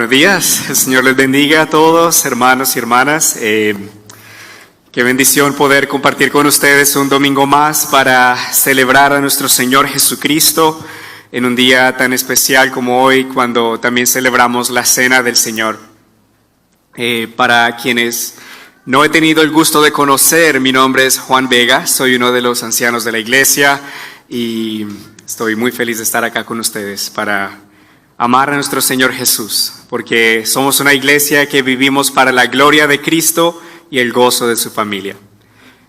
Buenos días, el Señor les bendiga a todos, hermanos y hermanas. Qué bendición poder compartir con ustedes un domingo más para celebrar a nuestro Señor Jesucristo en un día tan especial como hoy, cuando también celebramos la Cena del Señor. Para quienes no he tenido el gusto de conocer, mi nombre es Juan Vega, soy uno de los ancianos de la iglesia y estoy muy feliz de estar acá con ustedes para amar a nuestro Señor Jesús, porque somos una iglesia que vivimos para la gloria de Cristo y el gozo de su familia.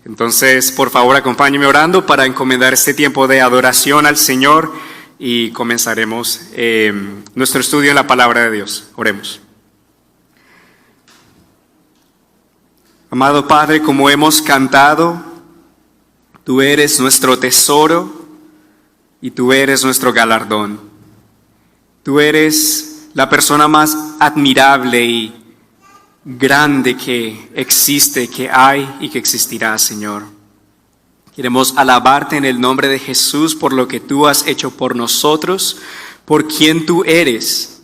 Entonces, por favor, acompáñenme orando para encomendar este tiempo de adoración al Señor y comenzaremos nuestro estudio en la palabra de Dios. Oremos. Amado Padre, como hemos cantado, tú eres nuestro tesoro y tú eres nuestro galardón. Tú eres la persona más admirable y grande que existe, que hay y que existirá, Señor. Queremos alabarte en el nombre de Jesús por lo que tú has hecho por nosotros, por quien tú eres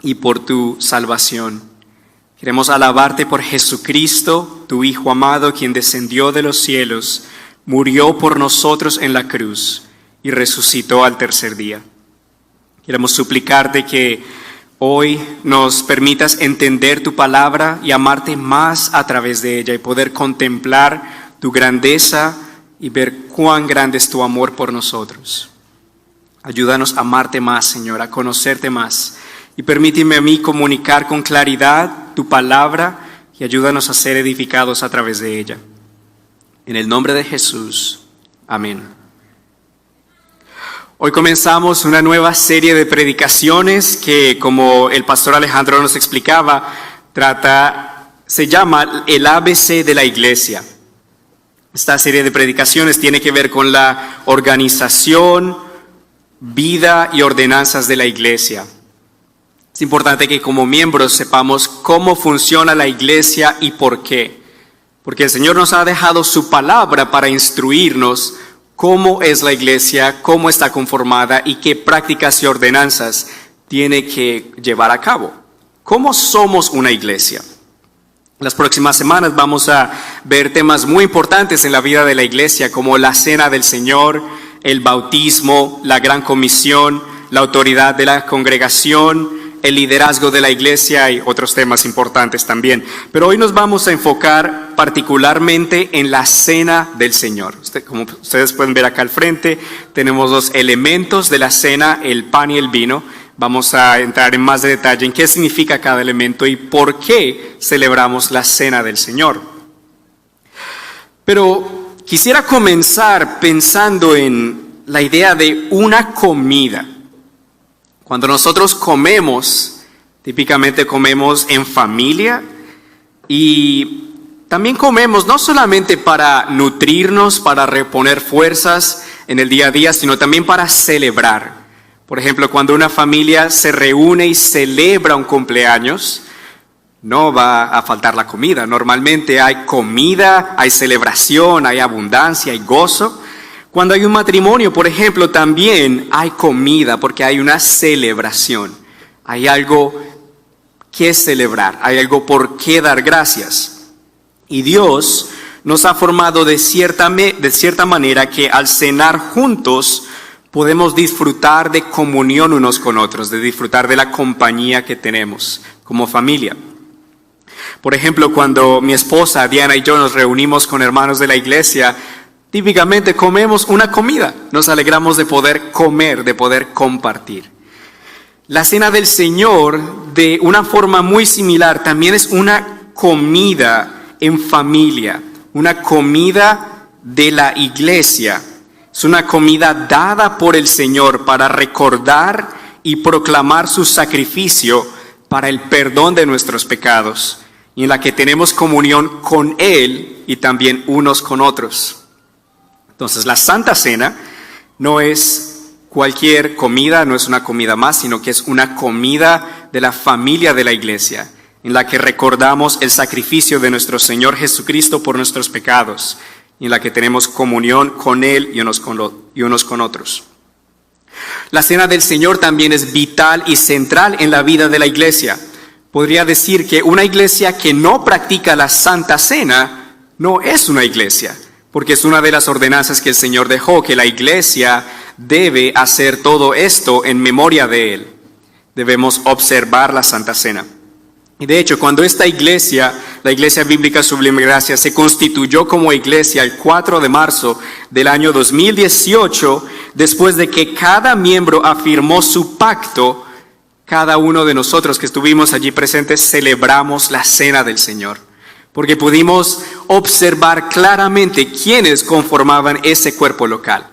y por tu salvación. Queremos alabarte por Jesucristo, tu Hijo amado, quien descendió de los cielos, murió por nosotros en la cruz y resucitó al tercer día. Queremos suplicarte que hoy nos permitas entender tu palabra y amarte más a través de ella y poder contemplar tu grandeza y ver cuán grande es tu amor por nosotros. Ayúdanos a amarte más, Señor, a conocerte más. Y permíteme a mí comunicar con claridad tu palabra y ayúdanos a ser edificados a través de ella. En el nombre de Jesús. Amén. Hoy comenzamos una nueva serie de predicaciones que, como el pastor Alejandro nos explicaba, se llama el ABC de la iglesia. Esta serie de predicaciones tiene que ver con la organización, vida y ordenanzas de la iglesia. Es importante que como miembros sepamos cómo funciona la iglesia y por qué. Porque el Señor nos ha dejado su palabra para instruirnos cómo es la iglesia, cómo está conformada y qué prácticas y ordenanzas tiene que llevar a cabo. ¿Cómo somos una iglesia? Las próximas semanas vamos a ver temas muy importantes en la vida de la iglesia, como la Cena del Señor, el bautismo, la Gran Comisión, la autoridad de la congregación, el liderazgo de la iglesia y otros temas importantes también. Pero hoy nos vamos a enfocar particularmente en la Cena del Señor. Como ustedes pueden ver acá al frente, tenemos dos elementos de la cena, el pan y el vino. Vamos a entrar en más detalle en qué significa cada elemento y por qué celebramos la Cena del Señor. Pero quisiera comenzar pensando en la idea de una comida. Cuando nosotros comemos, típicamente comemos en familia y también comemos no solamente para nutrirnos, para reponer fuerzas en el día a día, sino también para celebrar. Por ejemplo, cuando una familia se reúne y celebra un cumpleaños, no va a faltar la comida. Normalmente hay comida, hay celebración, hay abundancia, hay gozo. Cuando hay un matrimonio, por ejemplo, también hay comida porque hay una celebración. Hay algo que celebrar, hay algo por qué dar gracias. Y Dios nos ha formado de cierta manera que al cenar juntos podemos disfrutar de comunión unos con otros, de disfrutar de la compañía que tenemos como familia. Por ejemplo, cuando mi esposa Diana y yo nos reunimos con hermanos de la iglesia, típicamente comemos una comida, nos alegramos de poder comer, de poder compartir. La Cena del Señor, de una forma muy similar, también es una comida en familia, una comida de la iglesia. Es una comida dada por el Señor para recordar y proclamar su sacrificio para el perdón de nuestros pecados, y en la que tenemos comunión con Él y también unos con otros. Entonces, la Santa Cena no es cualquier comida, no es una comida más, sino que es una comida de la familia de la iglesia, en la que recordamos el sacrificio de nuestro Señor Jesucristo por nuestros pecados, y en la que tenemos comunión con Él y unos con otros. La cena del Señor también es vital y central en la vida de la iglesia. Podría decir que una iglesia que no practica la Santa Cena no es una iglesia, porque es una de las ordenanzas que el Señor dejó, que la iglesia debe hacer todo esto en memoria de Él. Debemos observar la Santa Cena. Y de hecho, cuando esta iglesia, la Iglesia Bíblica Sublime Gracia, se constituyó como iglesia el 4 de marzo del año 2018, después de que cada miembro afirmó su pacto, cada uno de nosotros que estuvimos allí presentes celebramos la Cena del Señor, porque pudimos observar claramente quiénes conformaban ese cuerpo local.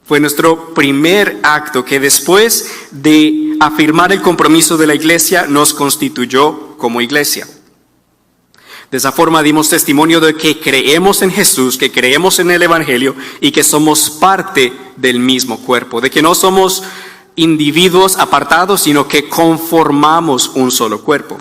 Fue nuestro primer acto que después de afirmar el compromiso de la iglesia nos constituyó como iglesia. De esa forma dimos testimonio de que creemos en Jesús, que creemos en el Evangelio y que somos parte del mismo cuerpo, de que no somos individuos apartados, sino que conformamos un solo cuerpo.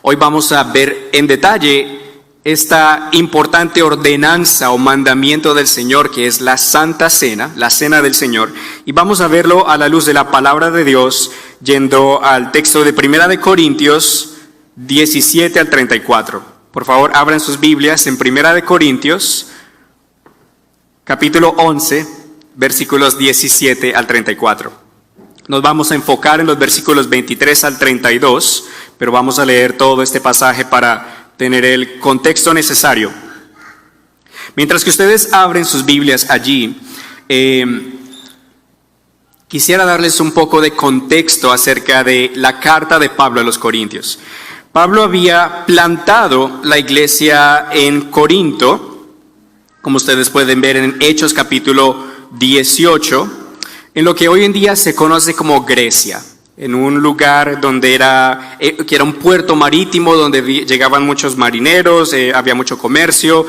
Hoy vamos a ver en detalle esta importante ordenanza o mandamiento del Señor, que es la Santa Cena, la Cena del Señor, y vamos a verlo a la luz de la palabra de Dios, yendo al texto de 1 Corintios 17 al 34. Por favor, abran sus Biblias en 1 Corintios, capítulo 11, versículos 17 al 34. Nos vamos a enfocar en los versículos 23 al 32, pero vamos a leer todo este pasaje para tener el contexto necesario. Mientras que ustedes abren sus Biblias allí, quisiera darles un poco de contexto acerca de la carta de Pablo a los Corintios. Pablo había plantado la iglesia en Corinto, como ustedes pueden ver en Hechos capítulo 18, en lo que hoy en día se conoce como Grecia, en un lugar donde que era un puerto marítimo donde llegaban muchos marineros, había mucho comercio,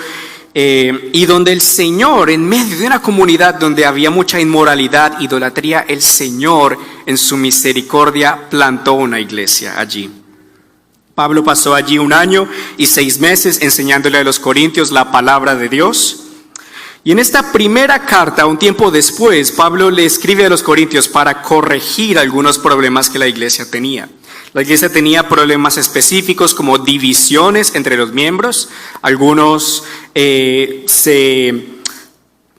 y donde el Señor, en medio de una comunidad donde había mucha inmoralidad, idolatría, el Señor en su misericordia plantó una iglesia allí. Pablo pasó allí 1 año y 6 meses enseñándole a los corintios la palabra de Dios. Y en esta primera carta, un tiempo después, Pablo le escribe a los corintios para corregir algunos problemas que la iglesia tenía. La iglesia tenía problemas específicos como divisiones entre los miembros. Algunos se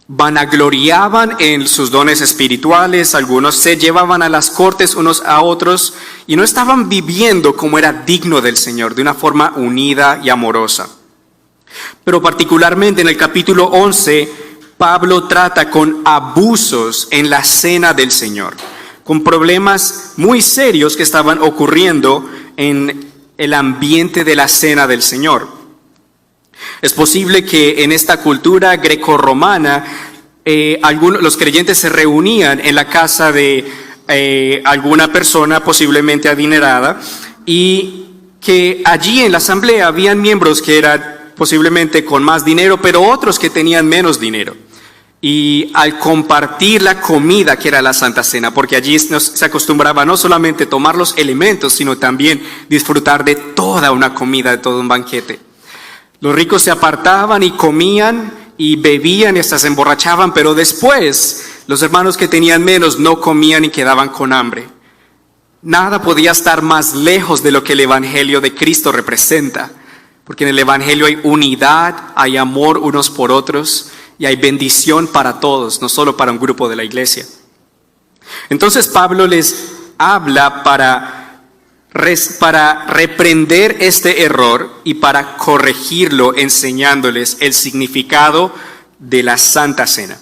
vanagloriaban en sus dones espirituales, algunos se llevaban a las cortes unos a otros y no estaban viviendo como era digno del Señor, de una forma unida y amorosa. Pero particularmente en el capítulo 11, Pablo trata con abusos en la cena del Señor, con problemas muy serios que estaban ocurriendo en el ambiente de la cena del Señor. Es posible que en esta cultura grecorromana los creyentes se reunían en la casa de alguna persona posiblemente adinerada y que allí en la asamblea habían miembros que eran posiblemente con más dinero, pero otros que tenían menos dinero. Y al compartir la comida que era la Santa Cena, porque allí se acostumbraba no solamente tomar los elementos, sino también disfrutar de toda una comida, de todo un banquete. Los ricos se apartaban y comían y bebían y hasta se emborrachaban, pero después los hermanos que tenían menos no comían y quedaban con hambre. Nada podía estar más lejos de lo que el Evangelio de Cristo representa. Porque en el Evangelio hay unidad, hay amor unos por otros y hay bendición para todos, no solo para un grupo de la iglesia. Entonces Pablo les habla para reprender este error y para corregirlo, enseñándoles el significado de la Santa Cena.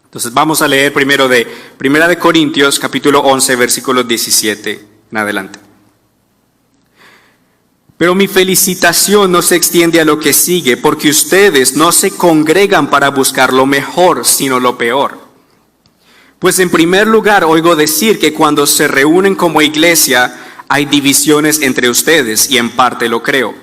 Entonces vamos a leer primero de 1 Corintios capítulo 11, versículos 17 en adelante. Pero mi felicitación no se extiende a lo que sigue, porque ustedes no se congregan para buscar lo mejor, sino lo peor. Pues en primer lugar oigo decir que cuando se reúnen como iglesia hay divisiones entre ustedes, y en parte lo creo.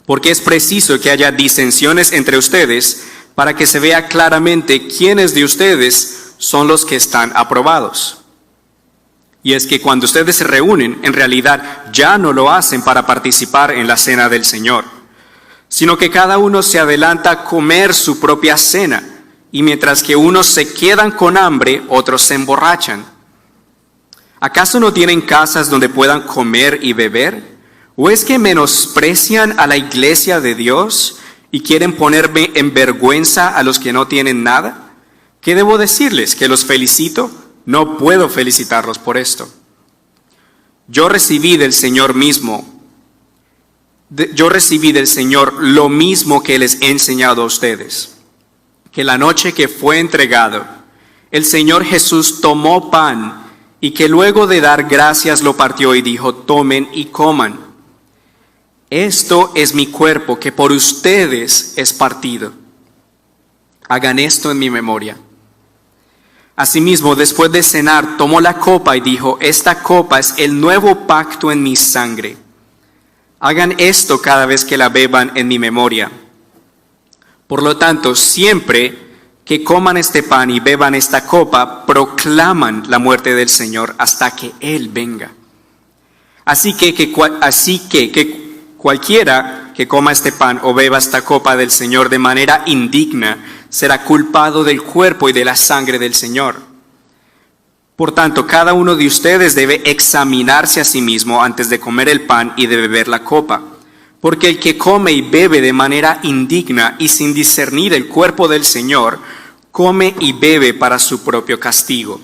Porque es preciso que haya disensiones entre ustedes para que se vea claramente quiénes de ustedes son los que están aprobados. Y es que cuando ustedes se reúnen, en realidad ya no lo hacen para participar en la cena del Señor, sino que cada uno se adelanta a comer su propia cena, y mientras que unos se quedan con hambre, otros se emborrachan. ¿Acaso no tienen casas donde puedan comer y beber? ¿O es que menosprecian a la iglesia de Dios y quieren ponerme en vergüenza a los que no tienen nada? ¿Qué debo decirles? ¿Que los felicito? No puedo felicitarlos por esto. Yo recibí del Señor lo mismo que les he enseñado a ustedes, que la noche que fue entregado, el Señor Jesús tomó pan y que luego de dar gracias lo partió y dijo: tomen y coman. Esto es mi cuerpo que por ustedes es partido. Hagan esto en mi memoria. Asimismo, después de cenar, tomó la copa y dijo: esta copa es el nuevo pacto en mi sangre. Hagan esto cada vez que la beban en mi memoria. Por lo tanto, siempre que coman este pan y beban esta copa, proclaman la muerte del Señor hasta que Él venga. Así que cualquiera que coma este pan o beba esta copa del Señor de manera indigna será culpado del cuerpo y de la sangre del Señor. Por tanto, cada uno de ustedes debe examinarse a sí mismo antes de comer el pan y de beber la copa. Porque el que come y bebe de manera indigna y sin discernir el cuerpo del Señor, come y bebe para su propio castigo.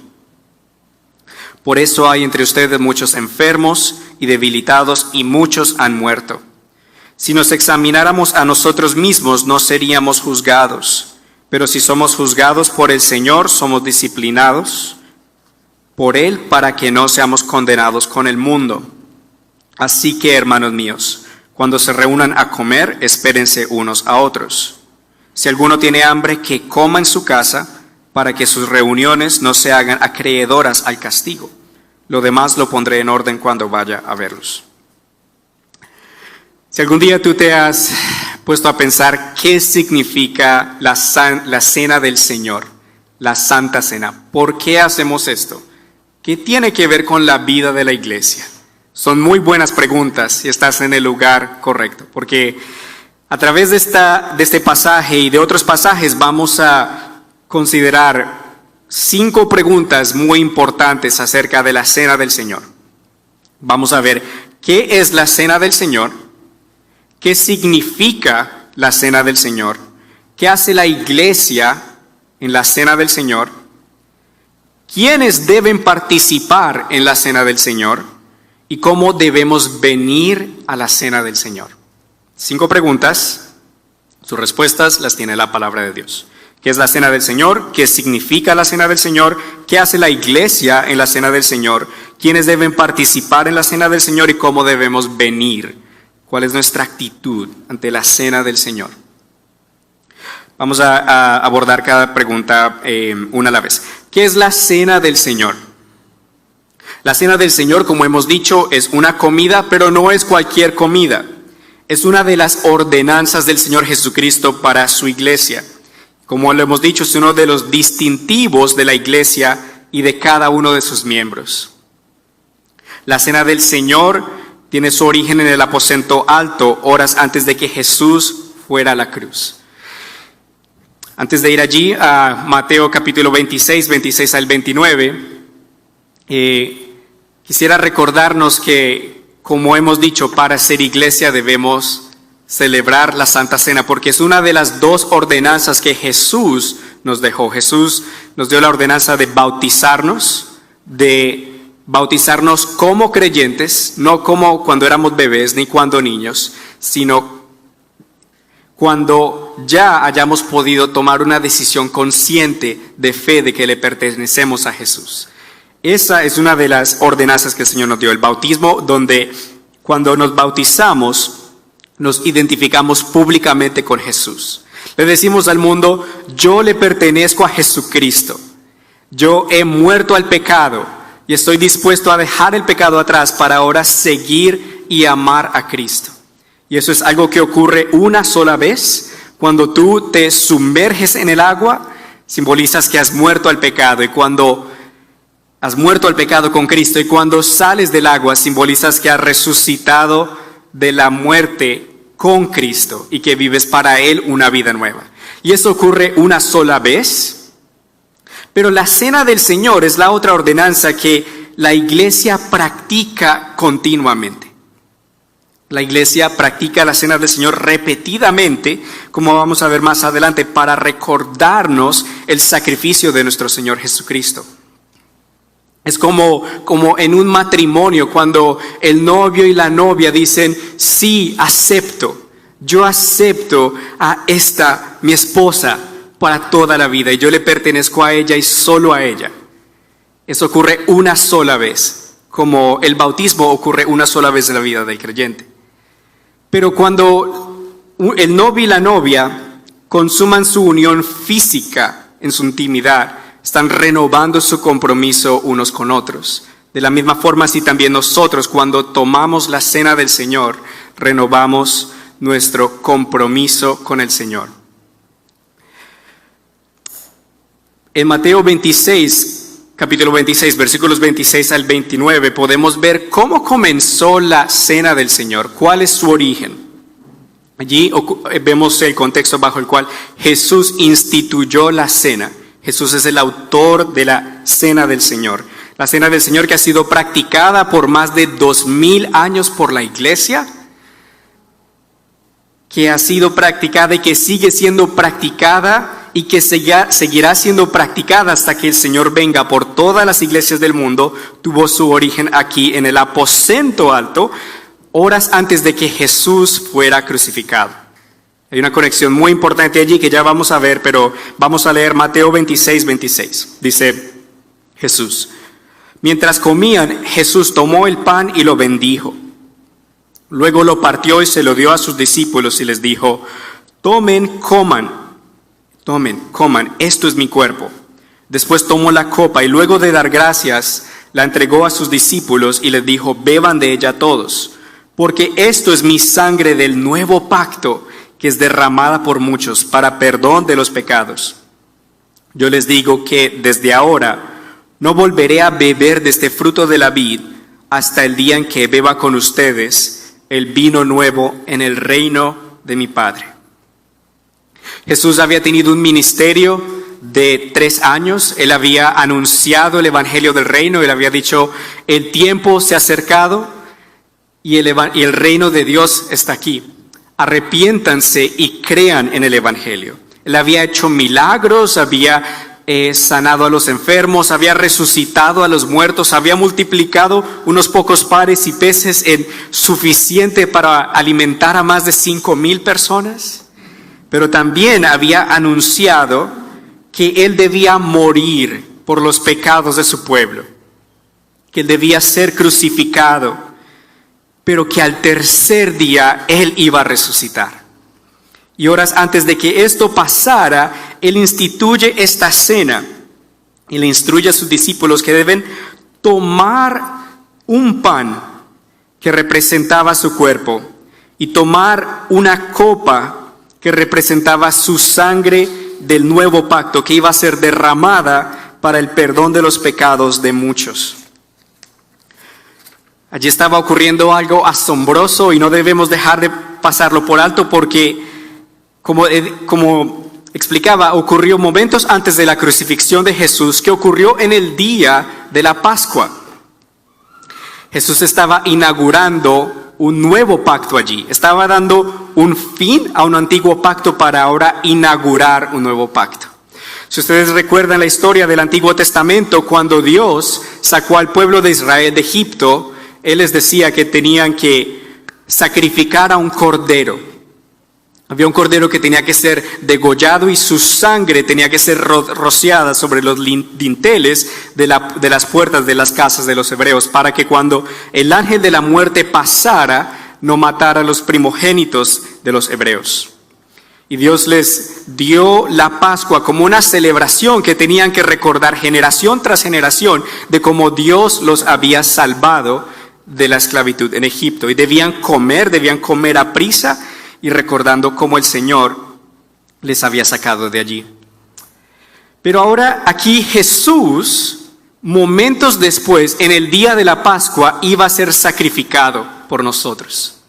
Por eso hay entre ustedes muchos enfermos y debilitados, y muchos han muerto. Si nos examináramos a nosotros mismos, no seríamos juzgados. Pero si somos juzgados por el Señor, somos disciplinados por Él para que no seamos condenados con el mundo. Así que, hermanos míos, cuando se reúnan a comer, espérense unos a otros. Si alguno tiene hambre, que coma en su casa, para que sus reuniones no se hagan acreedoras al castigo. Lo demás lo pondré en orden cuando vaya a verlos. Si algún día tú te has puesto a pensar qué significa la cena del Señor, la Santa Cena, ¿por qué hacemos esto? ¿Qué tiene que ver con la vida de la iglesia? Son muy buenas preguntas si estás en el lugar correcto, porque a través de este pasaje y de otros pasajes vamos a considerar 5 preguntas muy importantes acerca de la Cena del Señor. Vamos a ver qué es la Cena del Señor, qué significa la Cena del Señor, qué hace la iglesia en la Cena del Señor, quiénes deben participar en la Cena del Señor y cómo debemos venir a la Cena del Señor. 5 preguntas, sus respuestas las tiene la palabra de Dios. ¿Qué es la Cena del Señor? ¿Qué significa la Cena del Señor? ¿Qué hace la iglesia en la Cena del Señor? ¿Quiénes deben participar en la Cena del Señor y cómo debemos venir? ¿Cuál es nuestra actitud ante la Cena del Señor? Vamos a abordar cada pregunta una a la vez. ¿Qué es la Cena del Señor? La Cena del Señor, como hemos dicho, es una comida, pero no es cualquier comida. Es una de las ordenanzas del Señor Jesucristo para su iglesia. Como lo hemos dicho, es uno de los distintivos de la iglesia y de cada uno de sus miembros. La Cena del Señor tiene su origen en el aposento alto, horas antes de que Jesús fuera a la cruz. Antes de ir allí a Mateo capítulo 26 al 29, quisiera recordarnos que, como hemos dicho, para ser iglesia debemos celebrar la Santa Cena, porque es una de las 2 ordenanzas que Jesús nos dejó. Jesús nos dio la ordenanza de bautizarnos como creyentes, no como cuando éramos bebés ni cuando niños, sino cuando ya hayamos podido tomar una decisión consciente de fe de que le pertenecemos a Jesús. Esa es una de las ordenanzas que el Señor nos dio, el bautismo, donde cuando nos bautizamos nos identificamos públicamente con Jesús. Le decimos al mundo: yo le pertenezco a Jesucristo. Yo he muerto al pecado y estoy dispuesto a dejar el pecado atrás para ahora seguir y amar a Cristo. Y eso es algo que ocurre una sola vez. Cuando tú te sumerges en el agua, simbolizas que has muerto al pecado. Y cuando has muerto al pecado con Cristo, y cuando sales del agua, simbolizas que has resucitado de la muerte con Cristo y que vives para Él una vida nueva. Y eso ocurre una sola vez. Pero la cena del Señor es la otra ordenanza que la iglesia practica continuamente. La iglesia practica la cena del Señor repetidamente, como vamos a ver más adelante, para recordarnos el sacrificio de nuestro Señor Jesucristo. Es como en un matrimonio, cuando el novio y la novia dicen, sí, acepto, yo acepto a esta, mi esposa, para toda la vida, y yo le pertenezco a ella y solo a ella. Eso ocurre una sola vez, como el bautismo ocurre una sola vez en la vida del creyente. Pero cuando el novio y la novia consuman su unión física en su intimidad, están renovando su compromiso unos con otros. De la misma forma, así también nosotros, cuando tomamos la cena del Señor, renovamos nuestro compromiso con el Señor. En Mateo 26, capítulo 26, versículos 26 al 29, podemos ver cómo comenzó la cena del Señor, cuál es su origen. Allí vemos el contexto bajo el cual Jesús instituyó la cena. Jesús es el autor de la cena del Señor. La cena del Señor que ha sido practicada por más de 2000 años por la iglesia, que ha sido practicada y que sigue siendo practicada y que seguirá siendo practicada hasta que el Señor venga por todas las iglesias del mundo. Tuvo su origen aquí en el aposento alto, horas antes de que Jesús fuera crucificado. Hay una conexión muy importante allí que ya vamos a ver, pero vamos a leer Mateo 26, 26. Dice Jesús: mientras comían, Jesús tomó el pan y lo bendijo. Luego lo partió y se lo dio a sus discípulos y les dijo: tomen, coman, esto es mi cuerpo. Después tomó la copa y luego de dar gracias, la entregó a sus discípulos y les dijo: beban de ella todos, porque esto es mi sangre del nuevo pacto, que es derramada por muchos para perdón de los pecados. Yo les digo que desde ahora no volveré a beber de este fruto de la vid hasta el día en que beba con ustedes el vino nuevo en el reino de mi Padre. Jesús había tenido un ministerio de 3 años. Él había anunciado el evangelio del reino. Él había dicho: el tiempo se ha acercado y el reino de Dios está aquí. Arrepiéntanse y crean en el evangelio. Él había hecho milagros, había sanado a los enfermos, había resucitado a los muertos, había multiplicado unos pocos panes y peces en suficiente para alimentar a más de 5,000 personas. Pero también había anunciado que Él debía morir por los pecados de su pueblo, que Él debía ser crucificado, pero que al tercer día Él iba a resucitar. Y horas antes de que esto pasara, Él instituye esta cena y le instruye a sus discípulos que deben tomar un pan que representaba su cuerpo y tomar una copa que representaba su sangre del nuevo pacto, que iba a ser derramada para el perdón de los pecados de muchos. Allí estaba ocurriendo algo asombroso y no debemos dejar de pasarlo por alto porque, como explicaba, ocurrió momentos antes de la crucifixión de Jesús, que ocurrió en el día de la Pascua. Jesús estaba inaugurando un nuevo pacto allí. Estaba dando un fin a un antiguo pacto para ahora inaugurar un nuevo pacto. Si ustedes recuerdan la historia del Antiguo Testamento, cuando Dios sacó al pueblo de Israel de Egipto, Él les decía que tenían que sacrificar a un cordero. Había un cordero que tenía que ser degollado y su sangre tenía que ser rociada sobre los dinteles de las puertas de las casas de los hebreos, para que cuando el ángel de la muerte pasara, no matara a los primogénitos de los hebreos. Y Dios les dio la Pascua como una celebración que tenían que recordar generación tras generación de cómo Dios los había salvado de la esclavitud en Egipto. Y debían comer a prisa y recordando cómo el Señor les había sacado de allí. Pero ahora aquí Jesús, momentos después, en el día de la Pascua, iba a ser sacrificado por nosotros.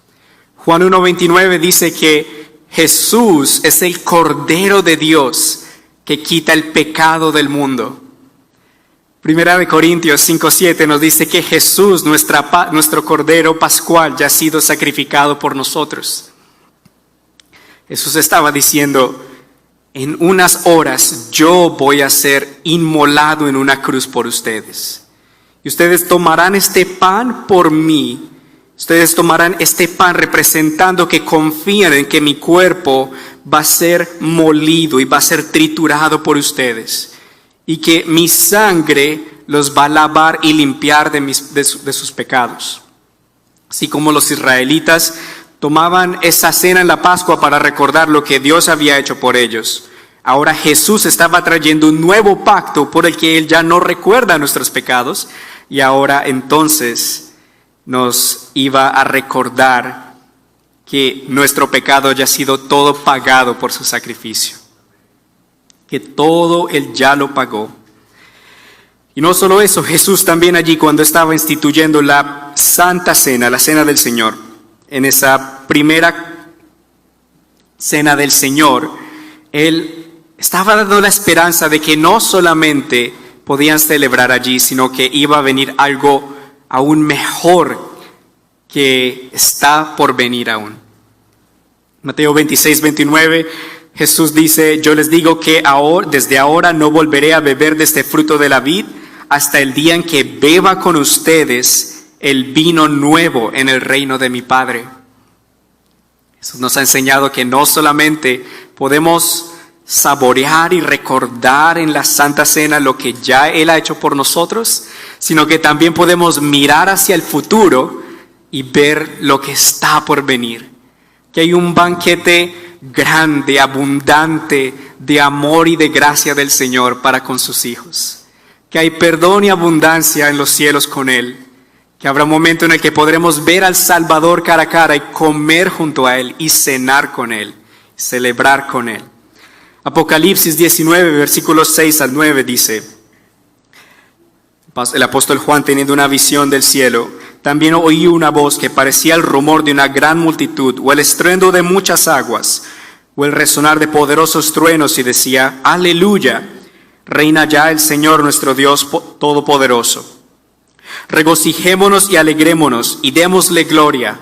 Juan 1:29 dice que Jesús es el Cordero de Dios que quita el pecado del mundo. Primera de Corintios 5:7 nos dice que Jesús, nuestro Cordero Pascual, ya ha sido sacrificado por nosotros. Jesús estaba diciendo, en unas horas yo voy a ser inmolado en una cruz por ustedes. Y ustedes tomarán este pan por mí. Ustedes tomarán este pan representando que confían en que mi cuerpo va a ser molido y va a ser triturado por ustedes. Y que mi sangre los va a lavar y limpiar de sus pecados. Así como los israelitas tomaban esa cena en la Pascua para recordar lo que Dios había hecho por ellos. Ahora Jesús estaba trayendo un nuevo pacto por el que Él ya no recuerda nuestros pecados. Y ahora entonces nos iba a recordar que nuestro pecado ya ha sido todo pagado por su sacrificio. Que todo Él ya lo pagó. Y no solo eso, Jesús también allí cuando estaba instituyendo la Santa Cena, la Cena del Señor, en esa primera Cena del Señor, Él estaba dando la esperanza de que no solamente podían celebrar allí, sino que iba a venir algo aún mejor que está por venir aún. Mateo 26:29, Jesús dice, yo les digo que desde ahora no volveré a beber de este fruto de la vid hasta el día en que beba con ustedes el vino nuevo en el reino de mi Padre. Jesús nos ha enseñado que no solamente podemos saborear y recordar en la Santa Cena lo que ya Él ha hecho por nosotros, sino que también podemos mirar hacia el futuro y ver lo que está por venir. Que hay un banquete grande, abundante de amor y de gracia del Señor para con sus hijos. Que hay perdón y abundancia en los cielos con Él. Que habrá un momento en el que podremos ver al Salvador cara a cara y comer junto a Él y cenar con Él, celebrar con Él. Apocalipsis 19, versículos 6 al 9 dice, el apóstol Juan teniendo una visión del cielo, también oí una voz que parecía el rumor de una gran multitud, o el estruendo de muchas aguas, o el resonar de poderosos truenos, y decía, aleluya, reina ya el Señor nuestro Dios todopoderoso. Regocijémonos y alegrémonos, y démosle gloria.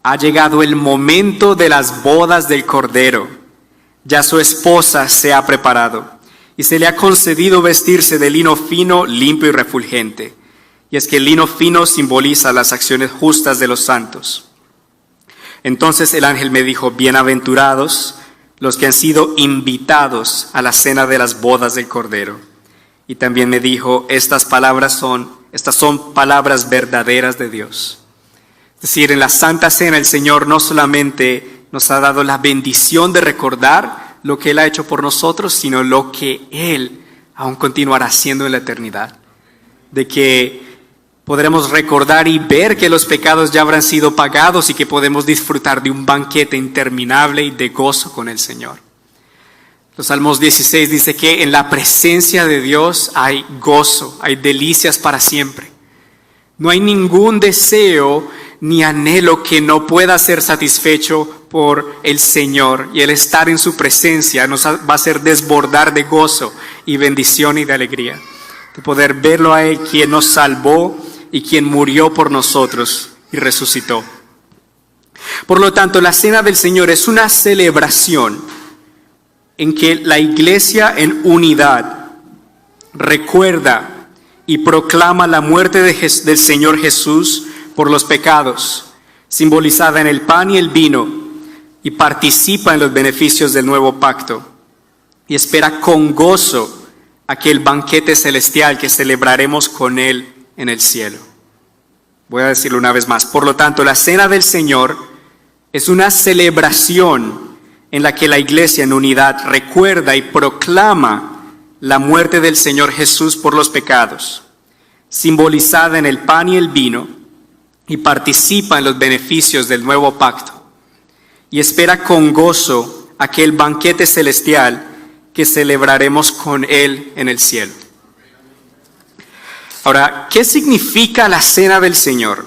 Ha llegado el momento de las bodas del Cordero. Ya su esposa se ha preparado, y se le ha concedido vestirse de lino fino, limpio y refulgente. Y es que el lino fino simboliza las acciones justas de los santos. Entonces el ángel me dijo, bienaventurados los que han sido invitados a la cena de las bodas del Cordero. Y también me dijo, estas son palabras verdaderas de Dios. Es decir, en la Santa Cena el Señor no solamente nos ha dado la bendición de recordar lo que Él ha hecho por nosotros, sino lo que Él aún continuará haciendo en la eternidad. De que podremos recordar y ver que los pecados ya habrán sido pagados y que podemos disfrutar de un banquete interminable y de gozo con el Señor. Los Salmos 16 dice que en la presencia de Dios hay gozo, hay delicias para siempre. No hay ningún deseo ni anhelo que no pueda ser satisfecho por el Señor, y el estar en su presencia nos va a hacer desbordar de gozo y bendición y de alegría, de poder verlo a Él, quien nos salvó y quien murió por nosotros y resucitó. Por lo tanto, la Cena del Señor es una celebración en que la iglesia en unidad recuerda y proclama la muerte del Señor Jesús por los pecados, simbolizada en el pan y el vino, y participa en los beneficios del nuevo pacto, y espera con gozo aquel banquete celestial que celebraremos con Él en el cielo. Voy a decirlo una vez más. Por lo tanto, la Cena del Señor es una celebración en la que la iglesia en unidad recuerda y proclama la muerte del Señor Jesús por los pecados, simbolizada en el pan y el vino, y participa en los beneficios del nuevo pacto, y espera con gozo aquel banquete celestial que celebraremos con Él en el cielo. Ahora, ¿qué significa la Cena del Señor?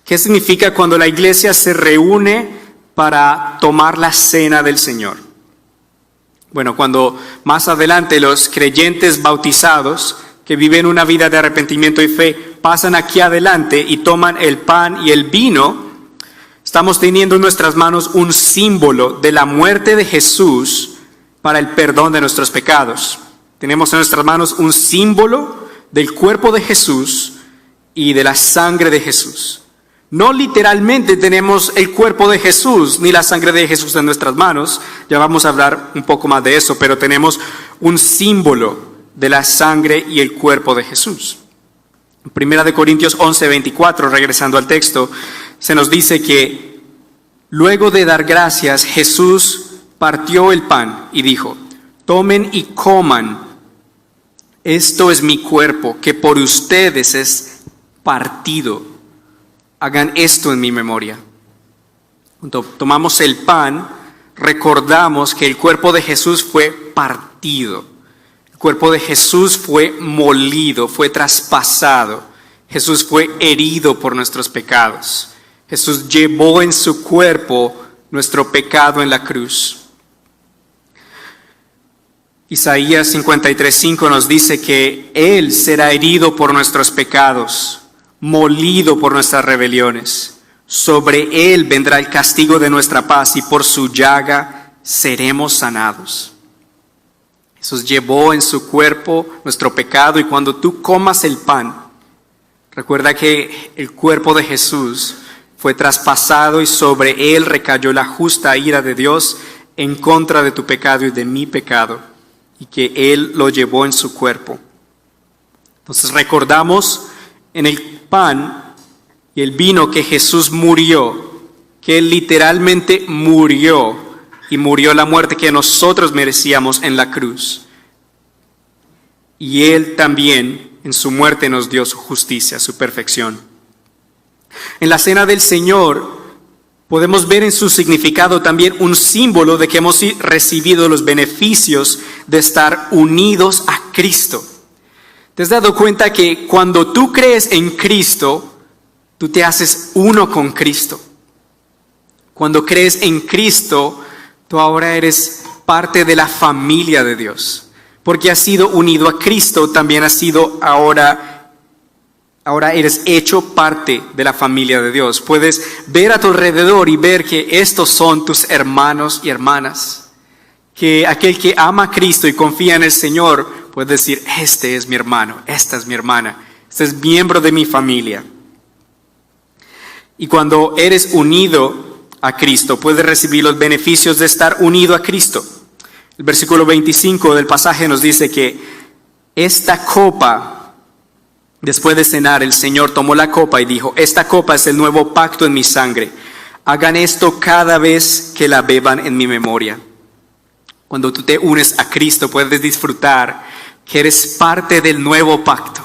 ¿Qué significa cuando la iglesia se reúne para tomar la cena del Señor. Bueno, cuando más adelante los creyentes bautizados que viven una vida de arrepentimiento y fe pasan aquí adelante y toman el pan y el vino, estamos teniendo en nuestras manos un símbolo de la muerte de Jesús para el perdón de nuestros pecados. Tenemos en nuestras manos un símbolo del cuerpo de Jesús y de la sangre de Jesús. No literalmente tenemos el cuerpo de Jesús ni la sangre de Jesús en nuestras manos. Ya vamos a hablar un poco más de eso, pero tenemos un símbolo de la sangre y el cuerpo de Jesús. En 1 Corintios 11:24, regresando al texto, se nos dice que luego de dar gracias, Jesús partió el pan y dijo: tomen y coman, esto es mi cuerpo, que por ustedes es partido. Hagan esto en mi memoria. Cuando tomamos el pan, recordamos que el cuerpo de Jesús fue partido. El cuerpo de Jesús fue molido, fue traspasado. Jesús fue herido por nuestros pecados. Jesús llevó en su cuerpo nuestro pecado en la cruz. Isaías 53:5 nos dice que Él será herido por nuestros pecados, molido por nuestras rebeliones. Sobre Él vendrá el castigo de nuestra paz y por su llaga seremos sanados. Jesús llevó en su cuerpo nuestro pecado, y cuando tú comas el pan, recuerda que el cuerpo de Jesús fue traspasado y sobre Él recayó la justa ira de Dios en contra de tu pecado y de mi pecado, y que Él lo llevó en su cuerpo. Entonces recordamos en el pan y el vino que Jesús murió, que Él literalmente murió, y murió la muerte que nosotros merecíamos en la cruz. Y Él también en su muerte nos dio su justicia, su perfección. En la cena del Señor podemos ver en su significado también un símbolo de que hemos recibido los beneficios de estar unidos a Cristo. ¿Te has dado cuenta que cuando tú crees en Cristo, tú te haces uno con Cristo? Cuando crees en Cristo, tú ahora eres parte de la familia de Dios. Porque has sido unido a Cristo, también has sido ahora eres hecho parte de la familia de Dios. Puedes ver a tu alrededor y ver que estos son tus hermanos y hermanas. Que aquel que ama a Cristo y confía en el Señor puede decir: este es mi hermano, esta es mi hermana, este es miembro de mi familia. Y cuando eres unido a Cristo, puedes recibir los beneficios de estar unido a Cristo. El versículo 25 del pasaje nos dice que esta copa, después de cenar, el Señor tomó la copa y dijo: esta copa es el nuevo pacto en mi sangre. Hagan esto cada vez que la beban en mi memoria. Cuando tú te unes a Cristo, puedes disfrutar que eres parte del nuevo pacto.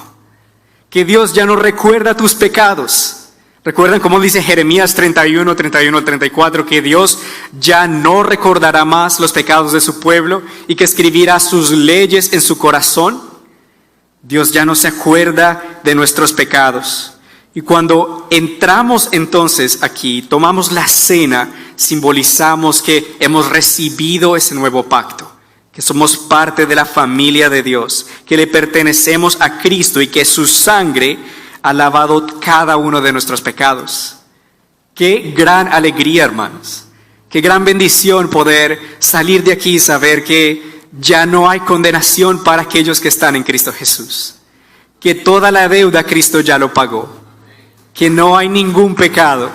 Que Dios ya no recuerda tus pecados. ¿Recuerdan cómo dice Jeremías 31, 34? Que Dios ya no recordará más los pecados de su pueblo y que escribirá sus leyes en su corazón. Dios ya no se acuerda de nuestros pecados. Y cuando entramos entonces aquí, tomamos la cena, simbolizamos que hemos recibido ese nuevo pacto, que somos parte de la familia de Dios, que le pertenecemos a Cristo y que su sangre ha lavado cada uno de nuestros pecados. Qué gran alegría, hermanos. Qué gran bendición poder salir de aquí y saber que ya no hay condenación para aquellos que están en Cristo Jesús. Que toda la deuda Cristo ya lo pagó. Que no hay ningún pecado.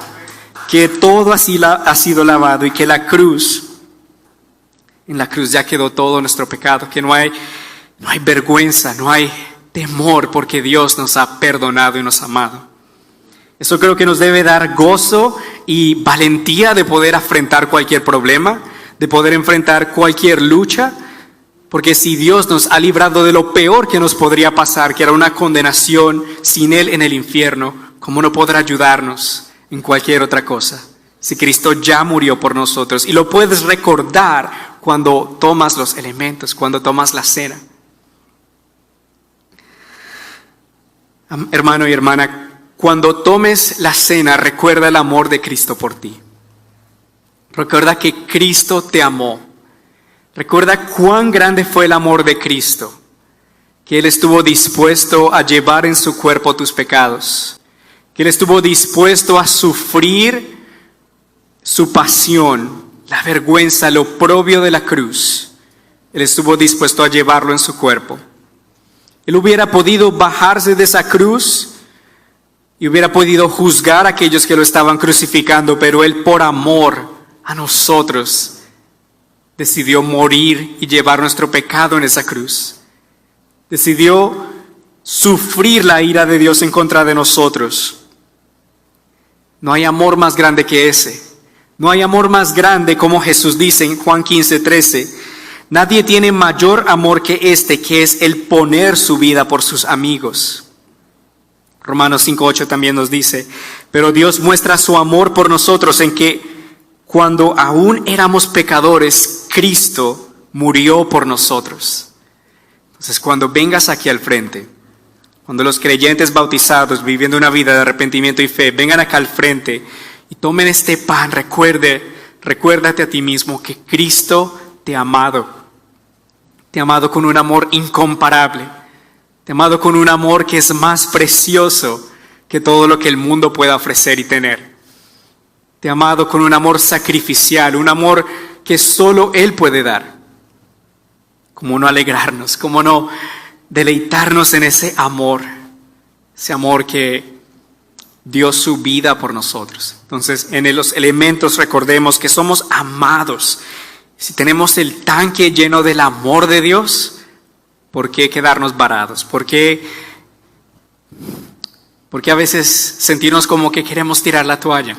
Que todo así ha sido lavado y que en la cruz ya quedó todo nuestro pecado. Que no hay vergüenza, no hay temor, porque Dios nos ha perdonado y nos ha amado. Eso creo que nos debe dar gozo y valentía de poder afrontar cualquier problema, de poder enfrentar cualquier lucha, porque si Dios nos ha librado de lo peor que nos podría pasar, que era una condenación sin Él en el infierno, ¿cómo no podrá ayudarnos en cualquier otra cosa? Si Cristo ya murió por nosotros, y lo puedes recordar cuando tomas los elementos, cuando tomas la cena. Hermano y hermana, cuando tomes la cena, recuerda el amor de Cristo por ti. Recuerda que Cristo te amó. Recuerda cuán grande fue el amor de Cristo, que Él estuvo dispuesto a llevar en su cuerpo tus pecados, que Él estuvo dispuesto a sufrir su pasión, la vergüenza, lo oprobio de la cruz. Él estuvo dispuesto a llevarlo en su cuerpo. Él hubiera podido bajarse de esa cruz y hubiera podido juzgar a aquellos que lo estaban crucificando, pero Él, por amor a nosotros, decidió morir y llevar nuestro pecado en esa cruz. Decidió sufrir la ira de Dios en contra de nosotros. No hay amor más grande que ese. No hay amor más grande, como Jesús dice en Juan 15:13. Nadie tiene mayor amor que este, que es el poner su vida por sus amigos. Romanos 5:8 también nos dice, pero Dios muestra su amor por nosotros en que cuando aún éramos pecadores, Cristo murió por nosotros. Entonces, cuando vengas aquí al frente, cuando los creyentes bautizados, viviendo una vida de arrepentimiento y fe, vengan acá al frente y tomen este pan, recuérdate a ti mismo que Cristo te ha amado. Te ha amado con un amor incomparable. Te ha amado con un amor que es más precioso que todo lo que el mundo pueda ofrecer y tener. Te ha amado con un amor sacrificial, un amor que solo Él puede dar. ¿Cómo no alegrarnos? ¿Cómo no deleitarnos en ese amor? Ese amor que dio su vida por nosotros. Entonces, en los elementos recordemos que somos amados. Si tenemos el tanque lleno del amor de Dios, ¿por qué quedarnos varados? ¿Por qué a veces sentirnos como que queremos tirar la toalla?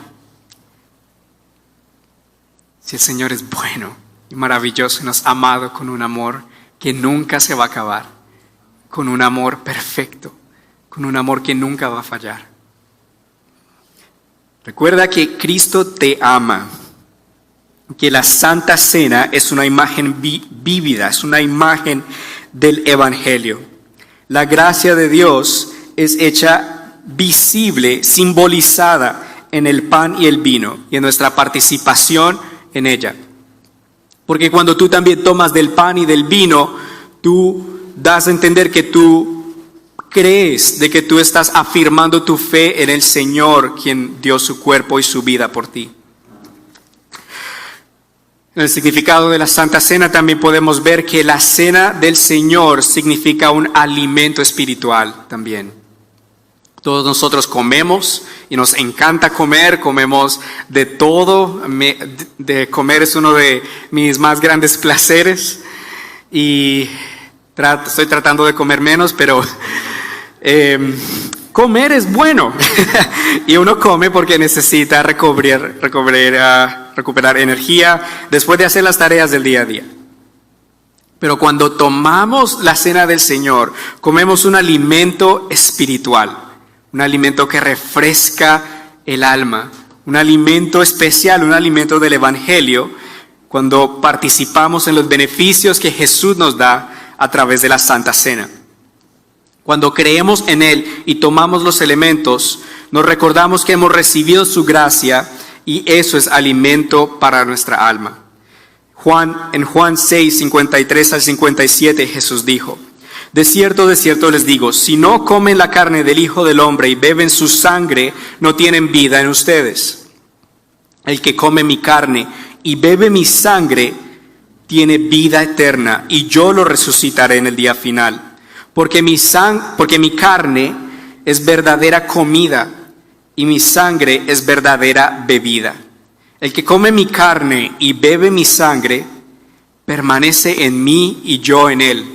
Si el Señor es bueno y maravilloso y nos ha amado con un amor que nunca se va a acabar, con un amor perfecto, con un amor que nunca va a fallar. Recuerda que Cristo te ama, que la Santa Cena es una imagen vívida, es una imagen del Evangelio. La gracia de Dios es hecha visible, simbolizada en el pan y el vino y en nuestra participación en ella. Porque cuando tú también tomas del pan y del vino, tú das a entender que tú crees, de que tú estás afirmando tu fe en el Señor, quien dio su cuerpo y su vida por ti. En el significado de la Santa Cena también podemos ver que la cena del Señor significa un alimento espiritual también. Todos nosotros comemos y nos encanta comer, comemos de todo. De comer es uno de mis más grandes placeres y estoy tratando de comer menos, pero comer es bueno. Y uno come porque necesita recuperar energía después de hacer las tareas del día a día. Pero cuando tomamos la cena del Señor, comemos un alimento espiritual. Un alimento que refresca el alma, un alimento especial, un alimento del Evangelio, cuando participamos en los beneficios que Jesús nos da a través de la Santa Cena. Cuando creemos en Él y tomamos los elementos, nos recordamos que hemos recibido su gracia y eso es alimento para nuestra alma. En Juan 6, 53 al 57, Jesús dijo: de cierto les digo, si no comen la carne del Hijo del Hombre y beben su sangre, no tienen vida en ustedes. El que come mi carne y bebe mi sangre, tiene vida eterna, y yo lo resucitaré en el día final. Porque mi carne es verdadera comida, y mi sangre es verdadera bebida. El que come mi carne y bebe mi sangre, permanece en mí y yo en él.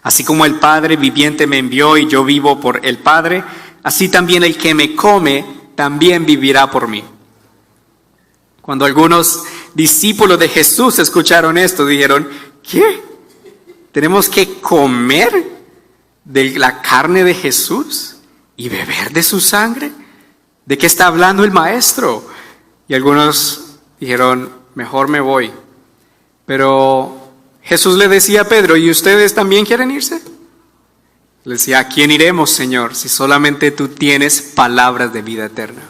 Así como el Padre viviente me envió y yo vivo por el Padre, así también el que me come también vivirá por mí. Cuando algunos discípulos de Jesús escucharon esto, dijeron: ¿qué? ¿Tenemos que comer de la carne de Jesús y beber de su sangre? ¿De qué está hablando el Maestro? Y algunos dijeron: mejor me voy. Pero Jesús le decía a Pedro: ¿y ustedes también quieren irse? Le decía: ¿a quién iremos, Señor, si solamente tú tienes palabras de vida eterna?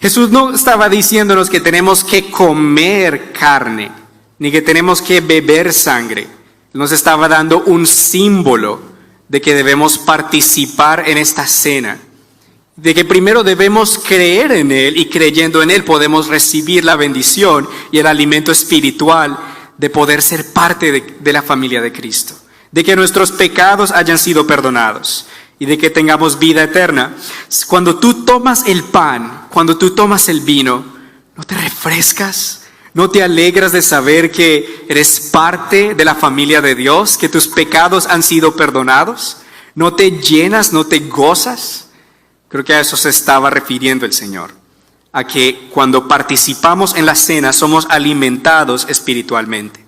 Jesús no estaba diciéndonos que tenemos que comer carne, ni que tenemos que beber sangre. Nos estaba dando un símbolo de que debemos participar en esta cena, de que primero debemos creer en Él y creyendo en Él podemos recibir la bendición y el alimento espiritual de poder ser parte de la familia de Cristo, de que nuestros pecados hayan sido perdonados y de que tengamos vida eterna. Cuando tú tomas el pan, cuando tú tomas el vino, ¿no te refrescas? ¿No te alegras de saber que eres parte de la familia de Dios, que tus pecados han sido perdonados? ¿No te llenas, no te gozas? Creo que a eso se estaba refiriendo el Señor, a que cuando participamos en la cena somos alimentados espiritualmente.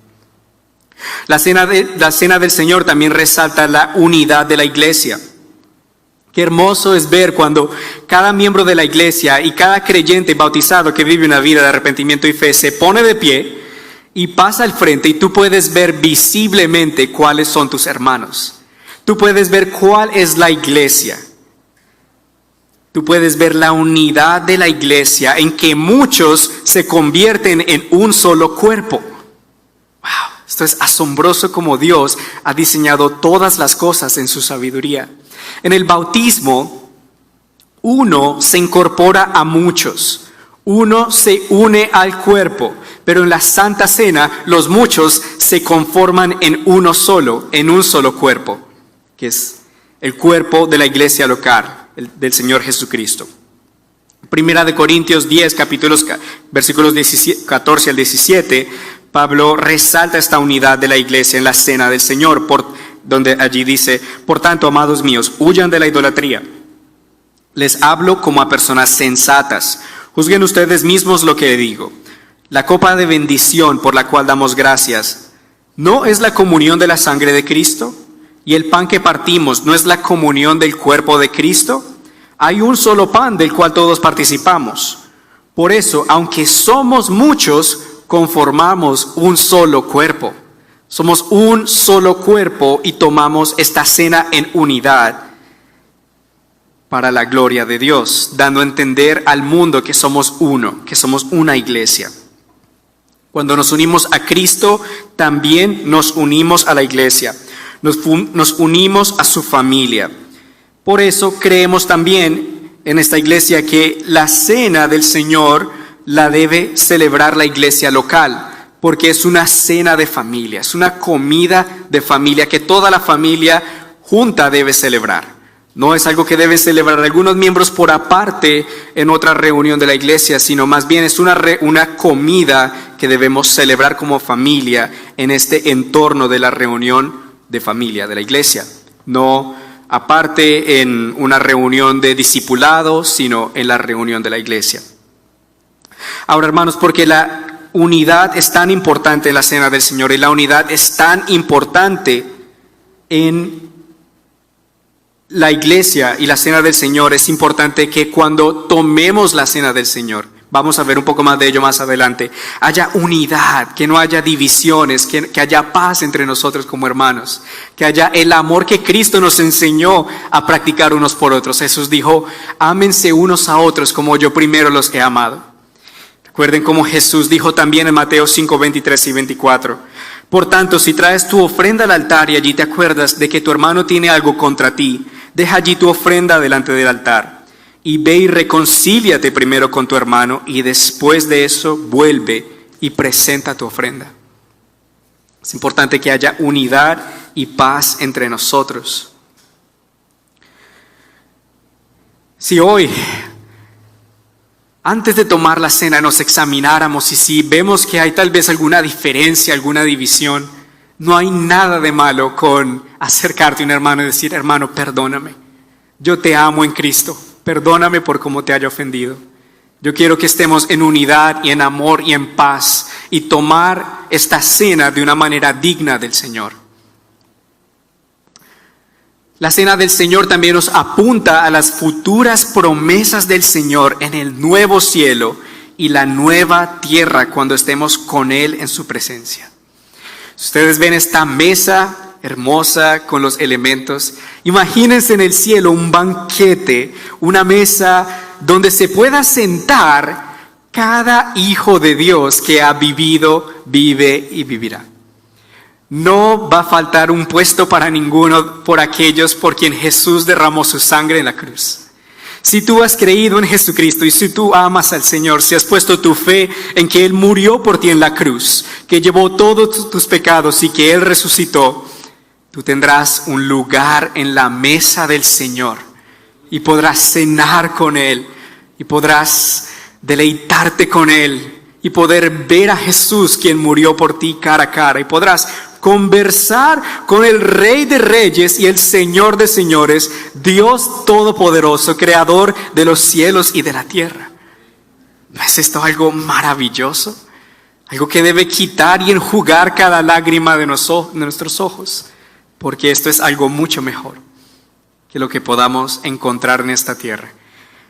La cena del Señor también resalta la unidad de la iglesia. Qué hermoso es ver cuando cada miembro de la iglesia y cada creyente bautizado que vive una vida de arrepentimiento y fe se pone de pie y pasa al frente y tú puedes ver visiblemente cuáles son tus hermanos. Tú puedes ver cuál es la iglesia. Tú puedes ver la unidad de la iglesia en que muchos se convierten en un solo cuerpo. Wow, esto es asombroso como Dios ha diseñado todas las cosas en su sabiduría. En el bautismo, uno se incorpora a muchos, uno se une al cuerpo, pero en la Santa Cena los muchos se conforman en uno solo, en un solo cuerpo, que es el cuerpo de la iglesia local, del Señor Jesucristo. Primera de Corintios 10, versículos 14 al 17, Pablo resalta esta unidad de la iglesia en la cena del Señor, donde allí dice: por tanto, amados míos, huyan de la idolatría. Les hablo como a personas sensatas. Juzguen ustedes mismos lo que digo. La copa de bendición por la cual damos gracias, ¿no es la comunión de la sangre de Cristo? ¿Y el pan que partimos no es la comunión del cuerpo de Cristo? Hay un solo pan del cual todos participamos. Por eso, aunque somos muchos, conformamos un solo cuerpo. Somos un solo cuerpo y tomamos esta cena en unidad para la gloria de Dios, dando a entender al mundo que somos uno, que somos una iglesia. Cuando nos unimos a Cristo, también nos unimos a la iglesia, nos unimos a su familia. Por eso creemos también en esta iglesia que la cena del Señor la debe celebrar la iglesia local, porque es una cena de familia, es una comida de familia que toda la familia junta debe celebrar. No es algo que deben celebrar algunos miembros por aparte en otra reunión de la iglesia, sino más bien es una comida que debemos celebrar como familia en este entorno de la reunión de familia de la iglesia. No aparte en una reunión de discipulados, sino en la reunión de la iglesia. Ahora, hermanos, porque la unidad es tan importante en la cena del Señor y la unidad es tan importante en la iglesia y la cena del Señor, es importante que cuando tomemos la cena del Señor, vamos a ver un poco más de ello más adelante, haya unidad, que no haya divisiones, que haya paz entre nosotros como hermanos, que haya el amor que Cristo nos enseñó a practicar unos por otros. Jesús dijo: ámense unos a otros como yo primero los he amado. Recuerden cómo Jesús dijo también en Mateo 5, 23 y 24: por tanto, si traes tu ofrenda al altar y allí te acuerdas de que tu hermano tiene algo contra ti, deja allí tu ofrenda delante del altar y ve y reconcíliate primero con tu hermano y después de eso vuelve y presenta tu ofrenda. Es importante que haya unidad y paz entre nosotros. Si hoy, antes de tomar la cena, nos examináramos y si vemos que hay tal vez alguna diferencia, alguna división, no hay nada de malo con acercarte a un hermano y decir: hermano, perdóname, yo te amo en Cristo, perdóname por cómo te haya ofendido. Yo quiero que estemos en unidad y en amor y en paz y tomar esta cena de una manera digna del Señor. La cena del Señor también nos apunta a las futuras promesas del Señor en el nuevo cielo y la nueva tierra cuando estemos con Él en su presencia. Ustedes ven esta mesa hermosa con los elementos. Imagínense en el cielo un banquete, una mesa donde se pueda sentar cada hijo de Dios que ha vivido, vive y vivirá. No va a faltar un puesto para ninguno por aquellos por quien Jesús derramó su sangre en la cruz. Si tú has creído en Jesucristo y si tú amas al Señor, si has puesto tu fe en que Él murió por ti en la cruz, que llevó todos tus pecados y que Él resucitó, tú tendrás un lugar en la mesa del Señor y podrás cenar con Él y podrás deleitarte con Él y poder ver a Jesús quien murió por ti cara a cara y podrás conversar con el Rey de Reyes y el Señor de Señores, Dios Todopoderoso, Creador de los cielos y de la tierra. ¿No es esto algo maravilloso? Algo que debe quitar y enjugar cada lágrima de nuestros ojos, porque esto es algo mucho mejor que lo que podamos encontrar en esta tierra.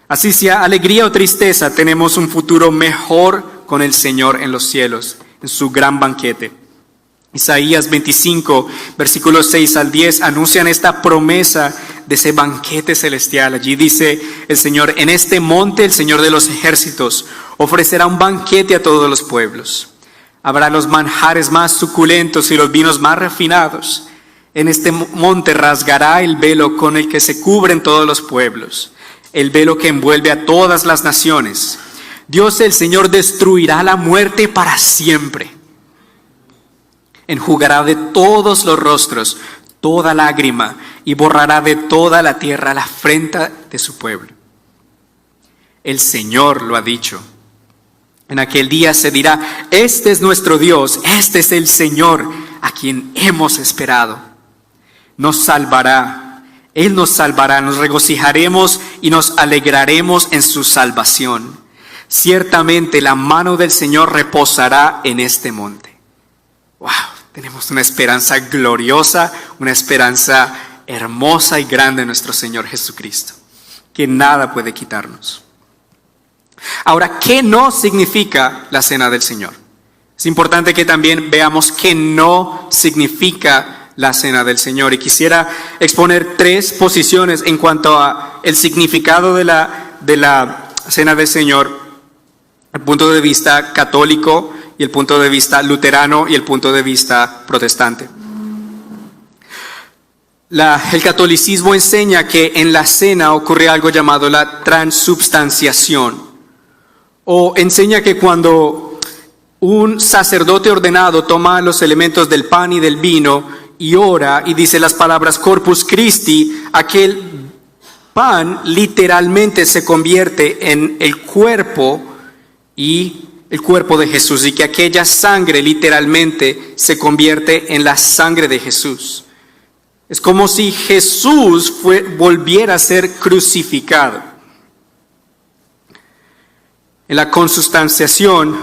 Así sea alegría o tristeza, tenemos un futuro mejor con el Señor en los cielos, en su gran banquete. Isaías 25, versículos 6 al 10, anuncian esta promesa de ese banquete celestial. Allí dice el Señor: en este monte el Señor de los ejércitos ofrecerá un banquete a todos los pueblos. Habrá los manjares más suculentos y los vinos más refinados. En este monte rasgará el velo con el que se cubren todos los pueblos, el velo que envuelve a todas las naciones. Dios el Señor destruirá la muerte para siempre. Enjugará de todos los rostros toda lágrima y borrará de toda la tierra la afrenta de su pueblo. El Señor lo ha dicho. En aquel día se dirá: este es nuestro Dios, este es el Señor a quien hemos esperado. Nos salvará, Él nos salvará, nos regocijaremos y nos alegraremos en su salvación. Ciertamente la mano del Señor reposará en este monte. ¡Wow! Tenemos una esperanza gloriosa, una esperanza hermosa y grande en nuestro Señor Jesucristo, que nada puede quitarnos. Ahora, ¿qué no significa la cena del Señor? Es importante que también veamos qué no significa la cena del Señor. Y quisiera exponer 3 posiciones en cuanto a el significado de la cena del Señor, el punto de vista católico y el punto de vista luterano y el punto de vista protestante. El catolicismo enseña que en la cena ocurre algo llamado la transubstanciación, o enseña que cuando un sacerdote ordenado toma los elementos del pan y del vino y ora y dice las palabras Corpus Christi, aquel pan literalmente se convierte en el cuerpo de Jesús, y que aquella sangre literalmente se convierte en la sangre de Jesús. Es como si Jesús volviera a ser crucificado. En la consubstanciación,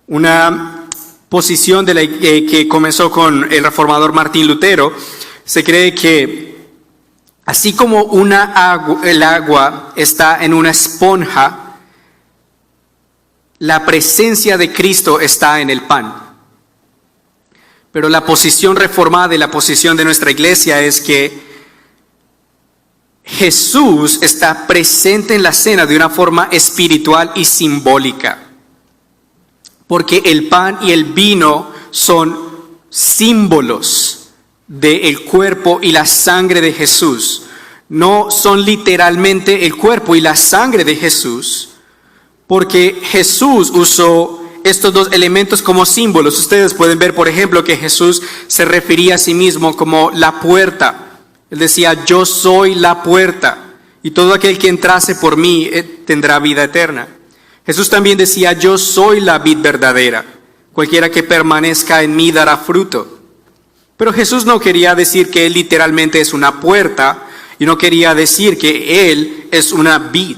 una posición que comenzó con el reformador Martín Lutero, se cree que así como el agua está en una esponja, la presencia de Cristo está en el pan. Pero la posición reformada y la posición de nuestra iglesia es que Jesús está presente en la cena de una forma espiritual y simbólica. Porque el pan y el vino son símbolos del cuerpo y la sangre de Jesús. No son literalmente el cuerpo y la sangre de Jesús, porque Jesús usó estos 2 elementos como símbolos. Ustedes pueden ver, por ejemplo, que Jesús se refería a sí mismo como la puerta. Él decía: yo soy la puerta, y todo aquel que entrase por mí tendrá vida eterna. Jesús también decía: yo soy la vid verdadera, cualquiera que permanezca en mí dará fruto. Pero Jesús no quería decir que Él literalmente es una puerta, y no quería decir que Él es una vid.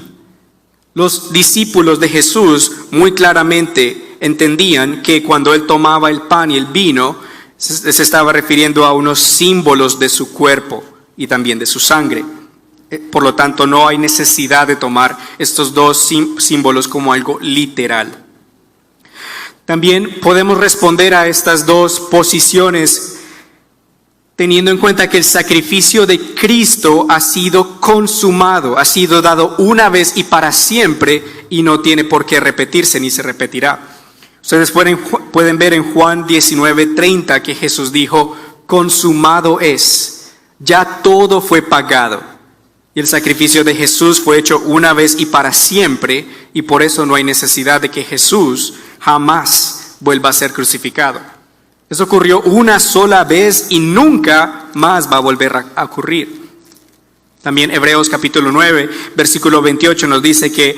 Los discípulos de Jesús muy claramente entendían que cuando Él tomaba el pan y el vino, se estaba refiriendo a unos símbolos de su cuerpo y también de su sangre. Por lo tanto, no hay necesidad de tomar estos 2 símbolos como algo literal. También podemos responder a estas 2 posiciones teniendo en cuenta que el sacrificio de Cristo ha sido consumado, ha sido dado una vez y para siempre y no tiene por qué repetirse ni se repetirá. Ustedes pueden ver en Juan 19:30 que Jesús dijo, consumado es, ya todo fue pagado. Y el sacrificio de Jesús fue hecho una vez y para siempre, y por eso no hay necesidad de que Jesús jamás vuelva a ser crucificado. Eso ocurrió una sola vez y nunca más va a volver a ocurrir. También Hebreos capítulo 9, versículo 28 nos dice que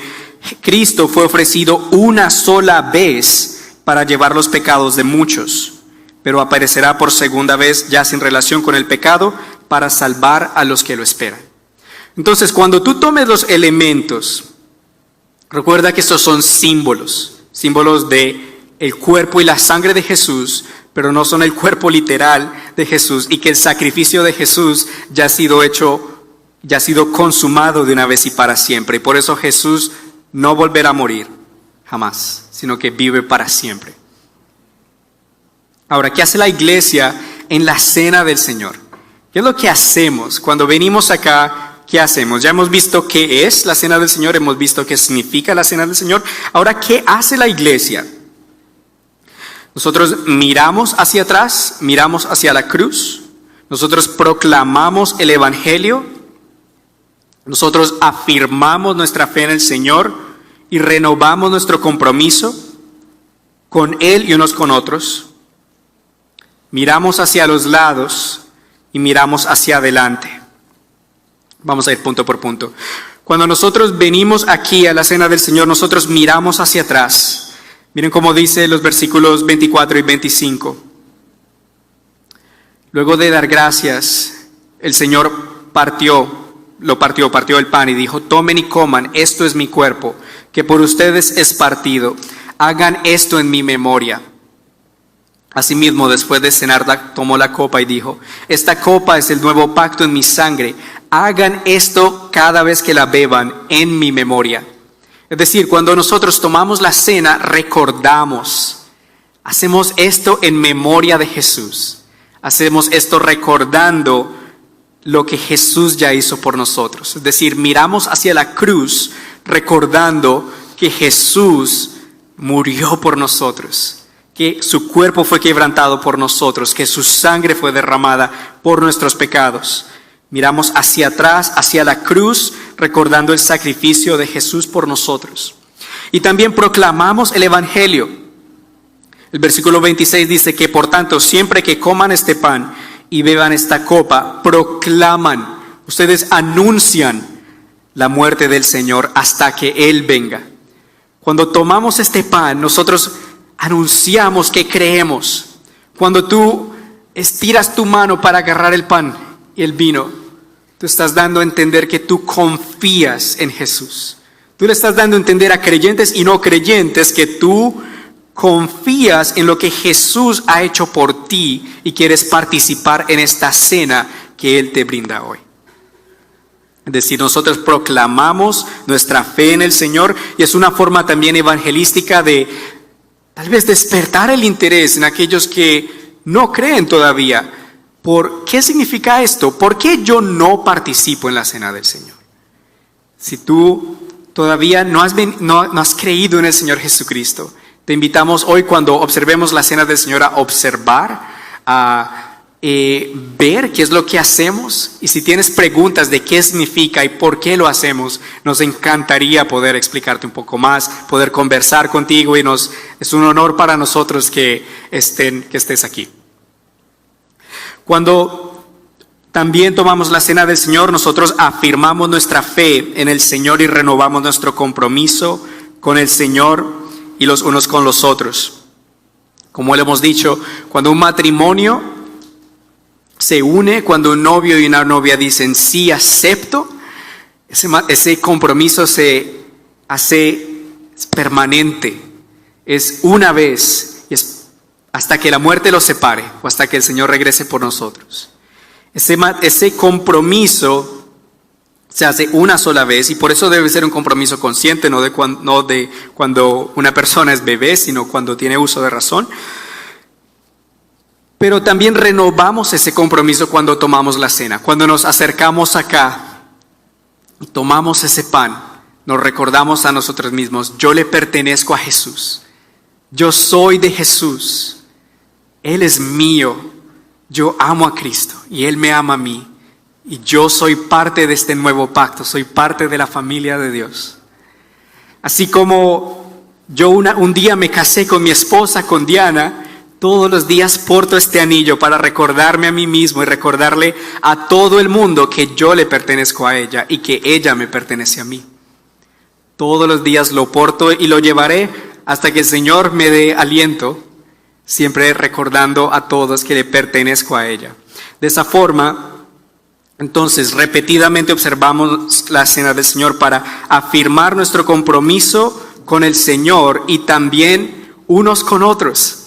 Cristo fue ofrecido una sola vez para llevar los pecados de muchos, pero aparecerá por segunda vez ya sin relación con el pecado para salvar a los que lo esperan. Entonces, cuando tú tomes los elementos, recuerda que estos son símbolos de el cuerpo y la sangre de Jesús, pero no son el cuerpo literal de Jesús, y que el sacrificio de Jesús ya ha sido hecho, ya ha sido consumado de una vez y para siempre. Y por eso Jesús no volverá a morir jamás, sino que vive para siempre. Ahora, ¿qué hace la iglesia en la cena del Señor? ¿Qué es lo que hacemos cuando venimos acá? ¿Qué hacemos? Ya hemos visto qué es la cena del Señor, hemos visto qué significa la cena del Señor. Ahora, ¿qué hace la iglesia? Nosotros miramos hacia atrás, miramos hacia la cruz, nosotros proclamamos el Evangelio, nosotros afirmamos nuestra fe en el Señor y renovamos nuestro compromiso con Él y unos con otros. Miramos hacia los lados y miramos hacia adelante. Vamos a ir punto por punto. Cuando nosotros venimos aquí a la cena del Señor, nosotros miramos hacia atrás. Miren cómo dice los versículos 24 y 25. Luego de dar gracias, el Señor partió el pan y dijo, tomen y coman, esto es mi cuerpo, que por ustedes es partido. Hagan esto en mi memoria. Asimismo, después de cenar, tomó la copa y dijo, esta copa es el nuevo pacto en mi sangre. Hagan esto cada vez que la beban en mi memoria. Es decir, cuando nosotros tomamos la cena, recordamos. Hacemos esto en memoria de Jesús. Hacemos esto recordando lo que Jesús ya hizo por nosotros. Es decir, miramos hacia la cruz recordando que Jesús murió por nosotros, que su cuerpo fue quebrantado por nosotros, que su sangre fue derramada por nuestros pecados. Miramos hacia atrás, hacia la cruz, recordando el sacrificio de Jesús por nosotros. Y también proclamamos el Evangelio. El versículo 26 dice que, por tanto, siempre que coman este pan y beban esta copa, proclaman, ustedes anuncian la muerte del Señor hasta que Él venga. Cuando tomamos este pan, nosotros anunciamos que creemos. Cuando tú estiras tu mano para agarrar el pan y el vino, tú estás dando a entender que tú confías en Jesús. Tú le estás dando a entender a creyentes y no creyentes que tú confías en lo que Jesús ha hecho por ti y quieres participar en esta cena que Él te brinda hoy. Es decir, nosotros proclamamos nuestra fe en el Señor y es una forma también evangelística de tal vez despertar el interés en aquellos que no creen todavía. ¿Por qué significa esto? ¿Por qué yo no participo en la cena del Señor? Si tú todavía no has creído en el Señor Jesucristo, te invitamos hoy, cuando observemos la cena del Señor, a observar, a ver qué es lo que hacemos. Y si tienes preguntas de qué significa y por qué lo hacemos, nos encantaría poder explicarte un poco más, poder conversar contigo, y es un honor para nosotros que estés aquí. Cuando también tomamos la cena del Señor, nosotros afirmamos nuestra fe en el Señor y renovamos nuestro compromiso con el Señor y los unos con los otros. Como le hemos dicho, cuando un matrimonio se une, cuando un novio y una novia dicen sí, acepto, ese compromiso se hace permanente. Es una vez y es hasta que la muerte los separe o hasta que el Señor regrese por nosotros. Ese compromiso se hace una sola vez, y por eso debe ser un compromiso consciente, no de cuando una persona es bebé, sino cuando tiene uso de razón. Pero también renovamos ese compromiso cuando tomamos la cena, cuando nos acercamos acá y tomamos ese pan, nos recordamos a nosotros mismos, yo le pertenezco a Jesús, yo soy de Jesús, Él es mío, yo amo a Cristo y Él me ama a mí y yo soy parte de este nuevo pacto, soy parte de la familia de Dios. Así como yo un día me casé con mi esposa, con Diana, todos los días porto este anillo para recordarme a mí mismo y recordarle a todo el mundo que yo le pertenezco a ella y que ella me pertenece a mí. Todos los días lo porto y lo llevaré hasta que el Señor me dé aliento, siempre recordando a todos que le pertenezco a ella. De esa forma, entonces, repetidamente observamos la cena del Señor para afirmar nuestro compromiso con el Señor y también unos con otros.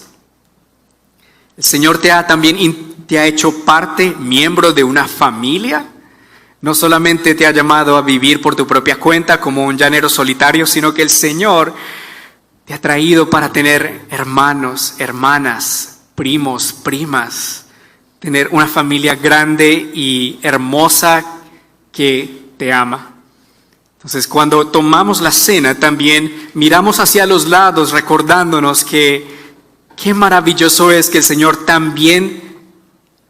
El Señor te ha hecho parte, miembro de una familia. No solamente te ha llamado a vivir por tu propia cuenta como un llanero solitario, sino que el Señor te ha traído para tener hermanos, hermanas, primos, primas, tener una familia grande y hermosa que te ama. Entonces, cuando tomamos la cena, también miramos hacia los lados recordándonos que qué maravilloso es que el Señor también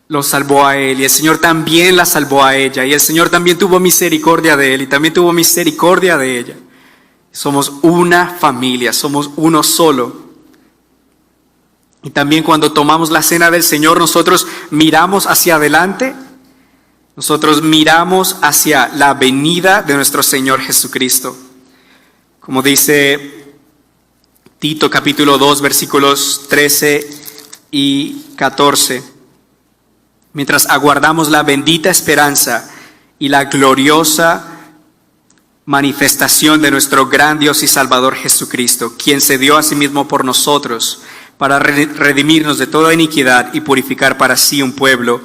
lo salvó a él y el Señor también la salvó a ella y el Señor también tuvo misericordia de él y también tuvo misericordia de ella. Somos una familia, somos uno solo. Y también cuando tomamos la cena del Señor, nosotros miramos hacia adelante, nosotros miramos hacia la venida de nuestro Señor Jesucristo. Como dice Tito capítulo 2, versículos 13 y 14. Mientras aguardamos la bendita esperanza y la gloriosa manifestación de nuestro gran Dios y Salvador Jesucristo, quien se dio a sí mismo por nosotros para redimirnos de toda iniquidad y purificar para sí un pueblo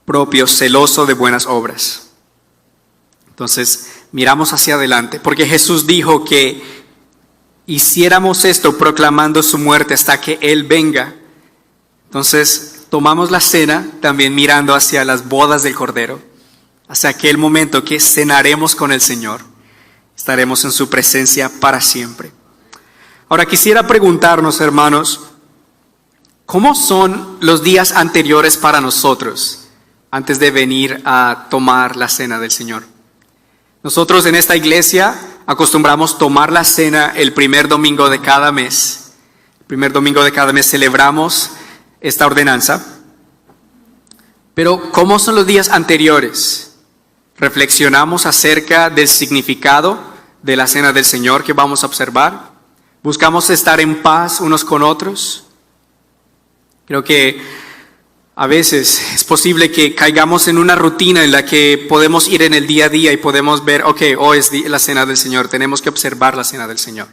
propio, celoso de buenas obras. Entonces, miramos hacia adelante, porque Jesús dijo que hiciéramos esto proclamando su muerte hasta que Él venga. Entonces, tomamos la cena también mirando hacia las bodas del Cordero, hacia aquel momento que cenaremos con el Señor. Estaremos en su presencia para siempre. Ahora quisiera preguntarnos, hermanos, ¿cómo son los días anteriores para nosotros antes de venir a tomar la cena del Señor? Nosotros en esta iglesia acostumbramos tomar la cena el primer domingo de cada mes. El primer domingo de cada mes celebramos esta ordenanza. Pero ¿cómo son los días anteriores? Reflexionamos acerca del significado de la cena del Señor que vamos a observar. Buscamos estar en paz unos con otros. Creo que a veces es posible que caigamos en una rutina en la que podemos ir en el día a día y podemos ver, hoy es la cena del Señor, tenemos que observar la cena del Señor.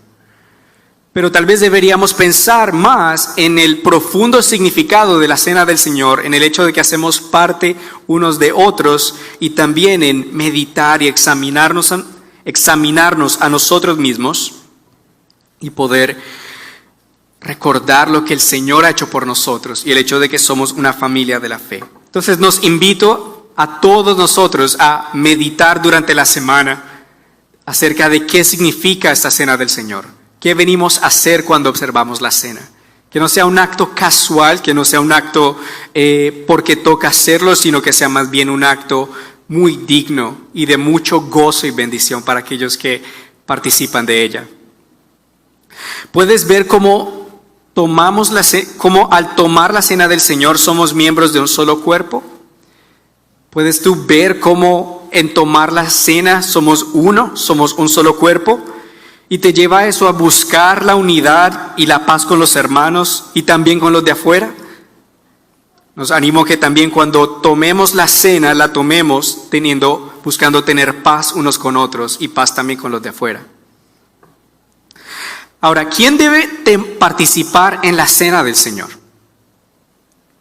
Pero tal vez deberíamos pensar más en el profundo significado de la cena del Señor, en el hecho de que hacemos parte unos de otros y también en meditar y examinarnos a nosotros mismos y poder recordar lo que el Señor ha hecho por nosotros y el hecho de que somos una familia de la fe. Entonces nos invito a todos nosotros a meditar durante la semana acerca de qué significa esta cena del Señor. ¿Qué venimos a hacer cuando observamos la cena? Que no sea un acto casual, que no sea un acto porque toca hacerlo, sino que sea más bien un acto muy digno y de mucho gozo y bendición para aquellos que participan de ella. Puedes ver cómo al tomar la cena del Señor somos miembros de un solo cuerpo. ¿Puedes tú ver cómo en tomar la cena somos uno, somos un solo cuerpo? Y te lleva eso a buscar la unidad y la paz con los hermanos y también con los de afuera. Nos animo que también cuando tomemos la cena, la tomemos buscando tener paz unos con otros y paz también con los de afuera. Ahora, ¿quién debe participar en la cena del Señor?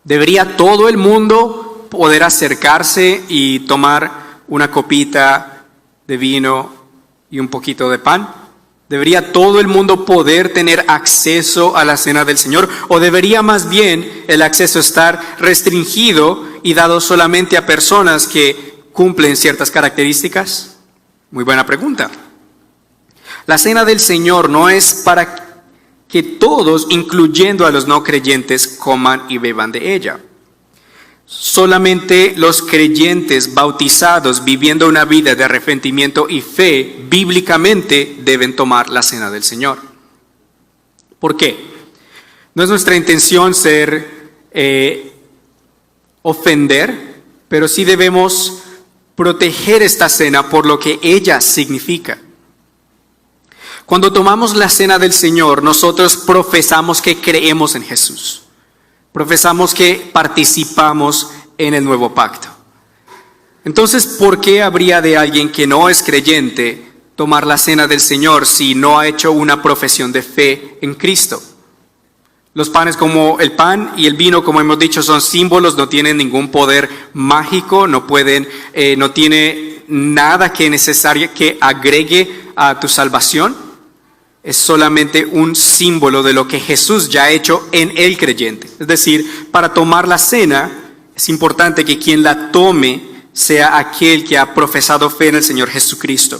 ¿Debería todo el mundo poder acercarse y tomar una copita de vino y un poquito de pan? ¿Debería todo el mundo poder tener acceso a la cena del Señor? ¿O debería más bien el acceso estar restringido y dado solamente a personas que cumplen ciertas características? Muy buena pregunta. La cena del Señor no es para que todos, incluyendo a los no creyentes, coman y beban de ella. Solamente los creyentes bautizados viviendo una vida de arrepentimiento y fe bíblicamente deben tomar la cena del Señor. ¿Por qué? No es nuestra intención ofender, pero sí debemos proteger esta cena por lo que ella significa. Cuando tomamos la cena del Señor, nosotros profesamos que creemos en Jesús. Profesamos que participamos en el nuevo pacto. Entonces, ¿por qué habría de alguien que no es creyente tomar la cena del Señor si no ha hecho una profesión de fe en Cristo? Los panes, como el pan y el vino, como hemos dicho, son símbolos, no tienen ningún poder mágico, no tiene nada que agregue a tu salvación. Es solamente un símbolo de lo que Jesús ya ha hecho en el creyente. Es decir, para tomar la cena es importante que quien la tome sea aquel que ha profesado fe en el Señor Jesucristo.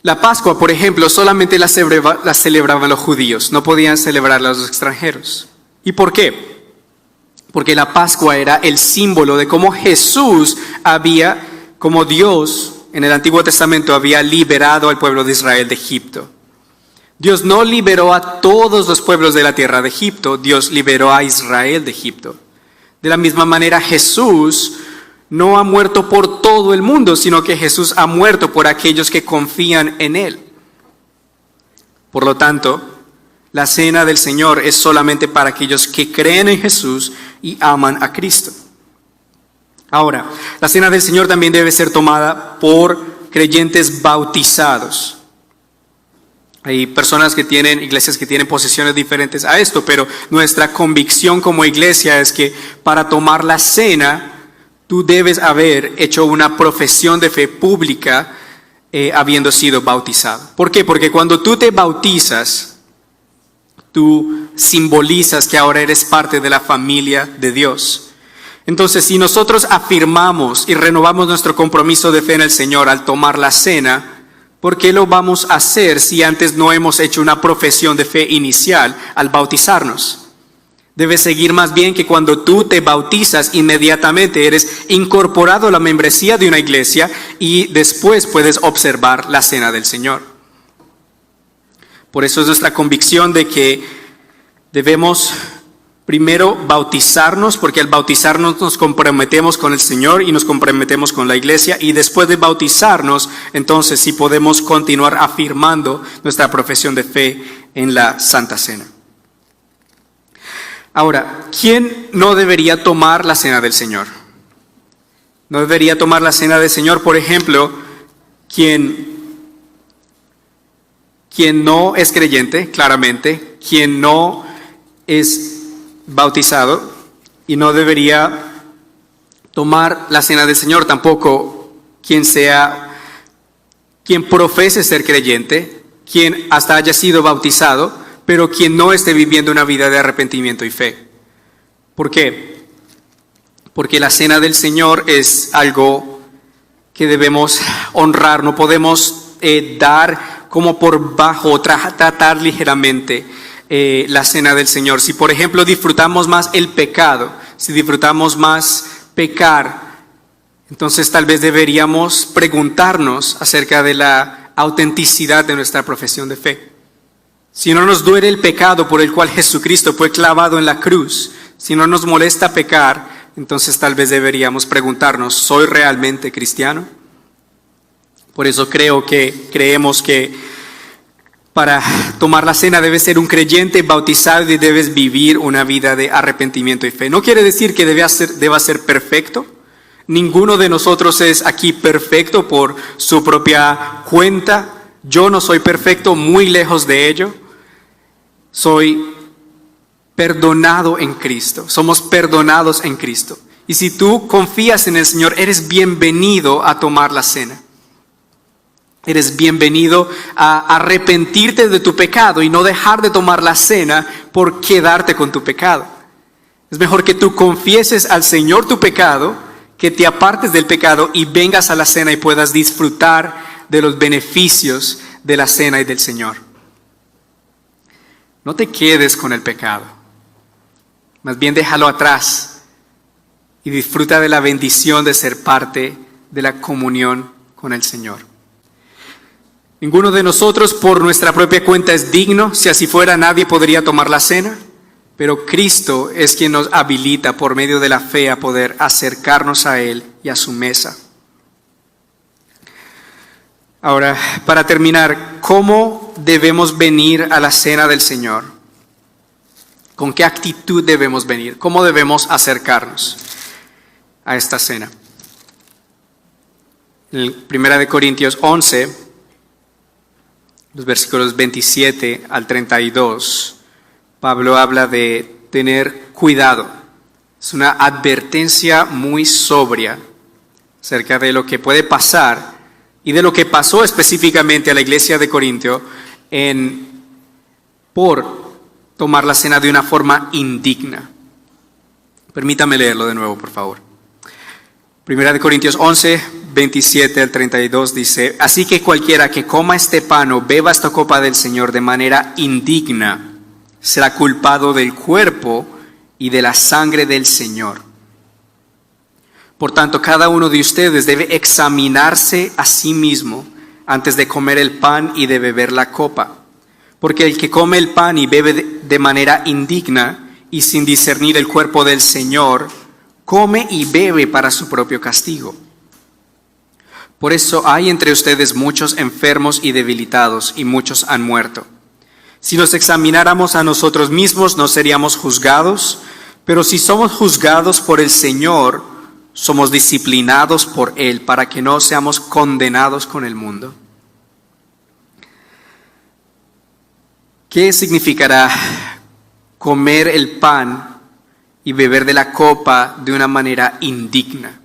La Pascua, por ejemplo, solamente la celebraban los judíos, no podían celebrarla los extranjeros. ¿Y por qué? Porque la Pascua era el símbolo de cómo Jesús como Dios en el Antiguo Testamento había liberado al pueblo de Israel de Egipto. Dios no liberó a todos los pueblos de la tierra de Egipto, Dios liberó a Israel de Egipto. De la misma manera, Jesús no ha muerto por todo el mundo, sino que Jesús ha muerto por aquellos que confían en Él. Por lo tanto, la cena del Señor es solamente para aquellos que creen en Jesús y aman a Cristo. Ahora, la cena del Señor también debe ser tomada por creyentes bautizados. Hay iglesias que tienen posiciones diferentes a esto, pero nuestra convicción como iglesia es que para tomar la cena, tú debes haber hecho una profesión de fe pública habiendo sido bautizado. ¿Por qué? Porque cuando tú te bautizas, tú simbolizas que ahora eres parte de la familia de Dios. Entonces, si nosotros afirmamos y renovamos nuestro compromiso de fe en el Señor al tomar la cena, ¿por qué lo vamos a hacer si antes no hemos hecho una profesión de fe inicial al bautizarnos? Debe seguir más bien que cuando tú te bautizas, inmediatamente eres incorporado a la membresía de una iglesia y después puedes observar la cena del Señor. Por eso es nuestra convicción de que debemos primero bautizarnos, porque al bautizarnos nos comprometemos con el Señor y nos comprometemos con la iglesia, y después de bautizarnos, entonces sí podemos continuar afirmando nuestra profesión de fe en la Santa Cena. Ahora, ¿quién no debería tomar la cena del Señor? No debería tomar la cena del Señor, por ejemplo, quien no es creyente, claramente, quien no es bautizado, y no debería tomar la cena del Señor tampoco quien profese ser creyente, quien hasta haya sido bautizado, pero quien no esté viviendo una vida de arrepentimiento y fe. ¿Por qué? Porque la cena del Señor es algo que debemos honrar, no podemos dar como por bajo, tratar ligeramente la cena del Señor. Si por ejemplo disfrutamos más el pecado, si disfrutamos más pecar, entonces tal vez deberíamos preguntarnos acerca de la autenticidad de nuestra profesión de fe. Si no nos duele el pecado por el cual Jesucristo fue clavado en la cruz, si no nos molesta pecar, entonces tal vez deberíamos preguntarnos, ¿soy realmente cristiano? Por eso creemos que para tomar la cena debes ser un creyente bautizado y debes vivir una vida de arrepentimiento y fe. No quiere decir que deba ser perfecto. Ninguno de nosotros es aquí perfecto por su propia cuenta. Yo no soy perfecto, muy lejos de ello. Soy perdonado en Cristo. Somos perdonados en Cristo. Y si tú confías en el Señor, eres bienvenido a tomar la cena. Eres bienvenido a arrepentirte de tu pecado y no dejar de tomar la cena por quedarte con tu pecado. Es mejor que tú confieses al Señor tu pecado, que te apartes del pecado y vengas a la cena y puedas disfrutar de los beneficios de la cena y del Señor. No te quedes con el pecado. Más bien déjalo atrás y disfruta de la bendición de ser parte de la comunión con el Señor. Ninguno de nosotros por nuestra propia cuenta es digno. Si así fuera, nadie podría tomar la cena. Pero Cristo es quien nos habilita por medio de la fe a poder acercarnos a Él y a su mesa. Ahora, para terminar, ¿cómo debemos venir a la cena del Señor? ¿Con qué actitud debemos venir? ¿Cómo debemos acercarnos a esta cena? En 1 Corintios 11, los versículos 27 al 32, Pablo habla de tener cuidado. Es una advertencia muy sobria acerca de lo que puede pasar y de lo que pasó específicamente a la iglesia de Corintio por tomar la cena de una forma indigna. Permítame leerlo de nuevo, por favor. 1 Corintios 11, 27 al 32 dice: así que cualquiera que coma este pan o beba esta copa del Señor de manera indigna será culpado del cuerpo y de la sangre del Señor. Por tanto, cada uno de ustedes debe examinarse a sí mismo antes de comer el pan y de beber la copa. Porque el que come el pan y bebe de manera indigna y sin discernir el cuerpo del Señor, come y bebe para su propio castigo. Por eso hay entre ustedes muchos enfermos y debilitados, y muchos han muerto. Si nos examináramos a nosotros mismos, no seríamos juzgados, pero si somos juzgados por el Señor, somos disciplinados por Él, para que no seamos condenados con el mundo. ¿Qué significará comer el pan y beber de la copa de una manera indigna?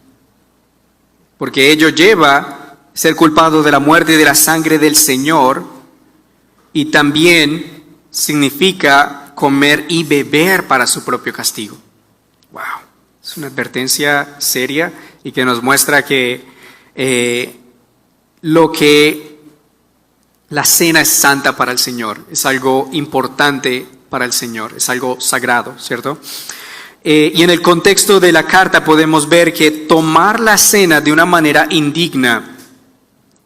Porque ello lleva ser culpado de la muerte y de la sangre del Señor, y también significa comer y beber para su propio castigo. Wow, es una advertencia seria y que nos muestra que la cena es santa para el Señor, es algo importante para el Señor, es algo sagrado, ¿cierto? Y en el contexto de la carta podemos ver que tomar la cena de una manera indigna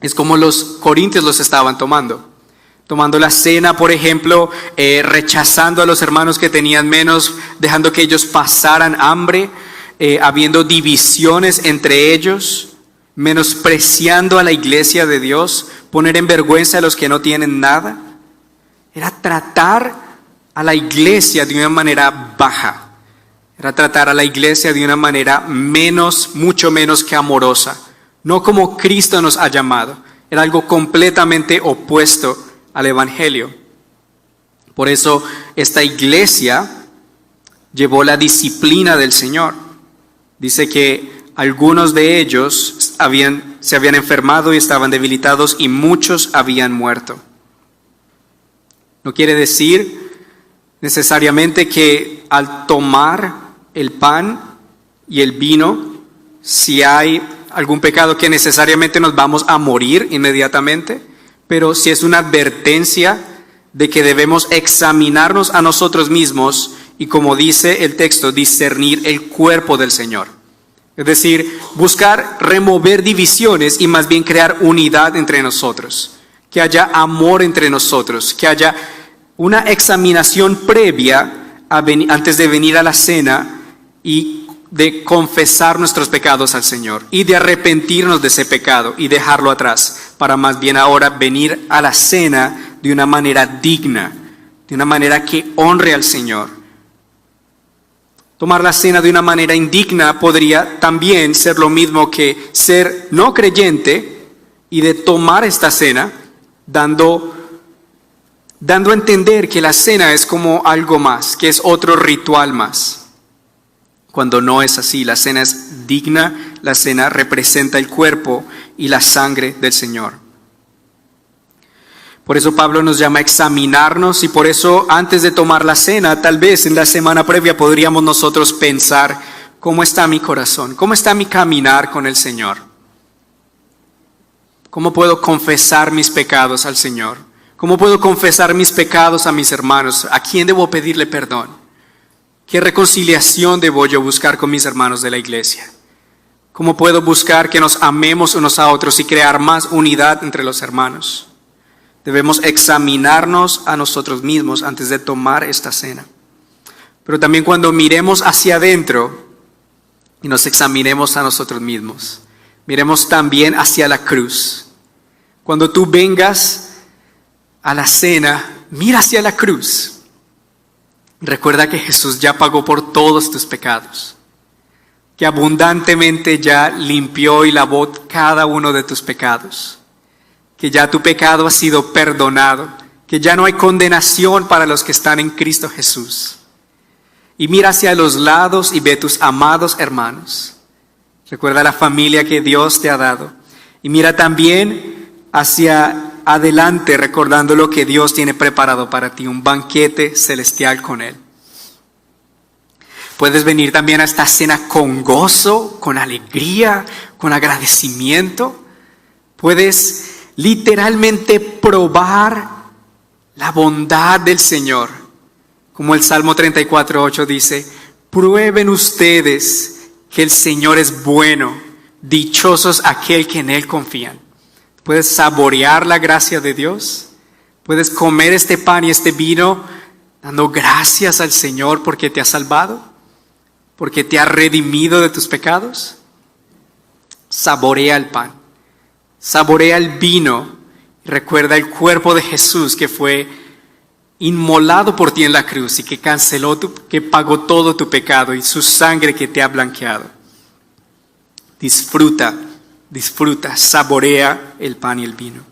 es como los corintios los estaban tomando la cena, por ejemplo, rechazando a los hermanos que tenían menos, dejando que ellos pasaran hambre, habiendo divisiones entre ellos, menospreciando a la iglesia de Dios, poner en vergüenza a los que no tienen nada. Era tratar a la iglesia de una manera baja. Era tratar a la iglesia de una manera mucho menos que amorosa. No como Cristo nos ha llamado. Era algo completamente opuesto al Evangelio. Por eso esta iglesia llevó la disciplina del Señor. Dice que algunos de ellos se habían enfermado y estaban debilitados y muchos habían muerto. No quiere decir necesariamente que al tomar el pan y el vino, si hay algún pecado que necesariamente nos vamos a morir inmediatamente, pero si es una advertencia de que debemos examinarnos a nosotros mismos y, como dice el texto, discernir el cuerpo del Señor. Es decir, buscar remover divisiones y más bien crear unidad entre nosotros, que haya amor entre nosotros, que haya una examinación previa antes de venir a la cena y de confesar nuestros pecados al Señor y de arrepentirnos de ese pecado y dejarlo atrás, para más bien ahora venir a la cena de una manera digna, de una manera que honre al Señor. Tomar la cena de una manera indigna podría también ser lo mismo que ser no creyente y de tomar esta cena dando a entender que la cena es como algo más, que es otro ritual más. Cuando no es así, la cena es digna, la cena representa el cuerpo y la sangre del Señor. Por eso Pablo nos llama a examinarnos y por eso antes de tomar la cena, tal vez en la semana previa podríamos nosotros pensar, ¿cómo está mi corazón? ¿Cómo está mi caminar con el Señor? ¿Cómo puedo confesar mis pecados al Señor? ¿Cómo puedo confesar mis pecados a mis hermanos? ¿A quién debo pedirle perdón? ¿Qué reconciliación debo yo buscar con mis hermanos de la iglesia? ¿Cómo puedo buscar que nos amemos unos a otros y crear más unidad entre los hermanos? Debemos examinarnos a nosotros mismos antes de tomar esta cena. Pero también cuando miremos hacia adentro y nos examinemos a nosotros mismos, miremos también hacia la cruz. Cuando tú vengas a la cena, mira hacia la cruz. Recuerda que Jesús ya pagó por todos tus pecados, que abundantemente ya limpió y lavó cada uno de tus pecados, que ya tu pecado ha sido perdonado, que ya no hay condenación para los que están en Cristo Jesús. Y mira hacia los lados y ve tus amados hermanos. Recuerda la familia que Dios te ha dado. Y mira también hacia adelante recordando lo que Dios tiene preparado para ti, un banquete celestial con Él. Puedes venir también a esta cena con gozo, con alegría, con agradecimiento. Puedes literalmente probar la bondad del Señor. Como el Salmo 34:8 dice, prueben ustedes que el Señor es bueno, dichosos aquel que en Él confían. Puedes saborear la gracia de Dios. Puedes comer este pan y este vino dando gracias al Señor porque te ha salvado, porque te ha redimido de tus pecados. Saborea el pan, saborea el vino. Recuerda el cuerpo de Jesús que fue inmolado por ti en la cruz y que que pagó todo tu pecado y su sangre que te ha blanqueado. Disfruta, saborea el pan y el vino.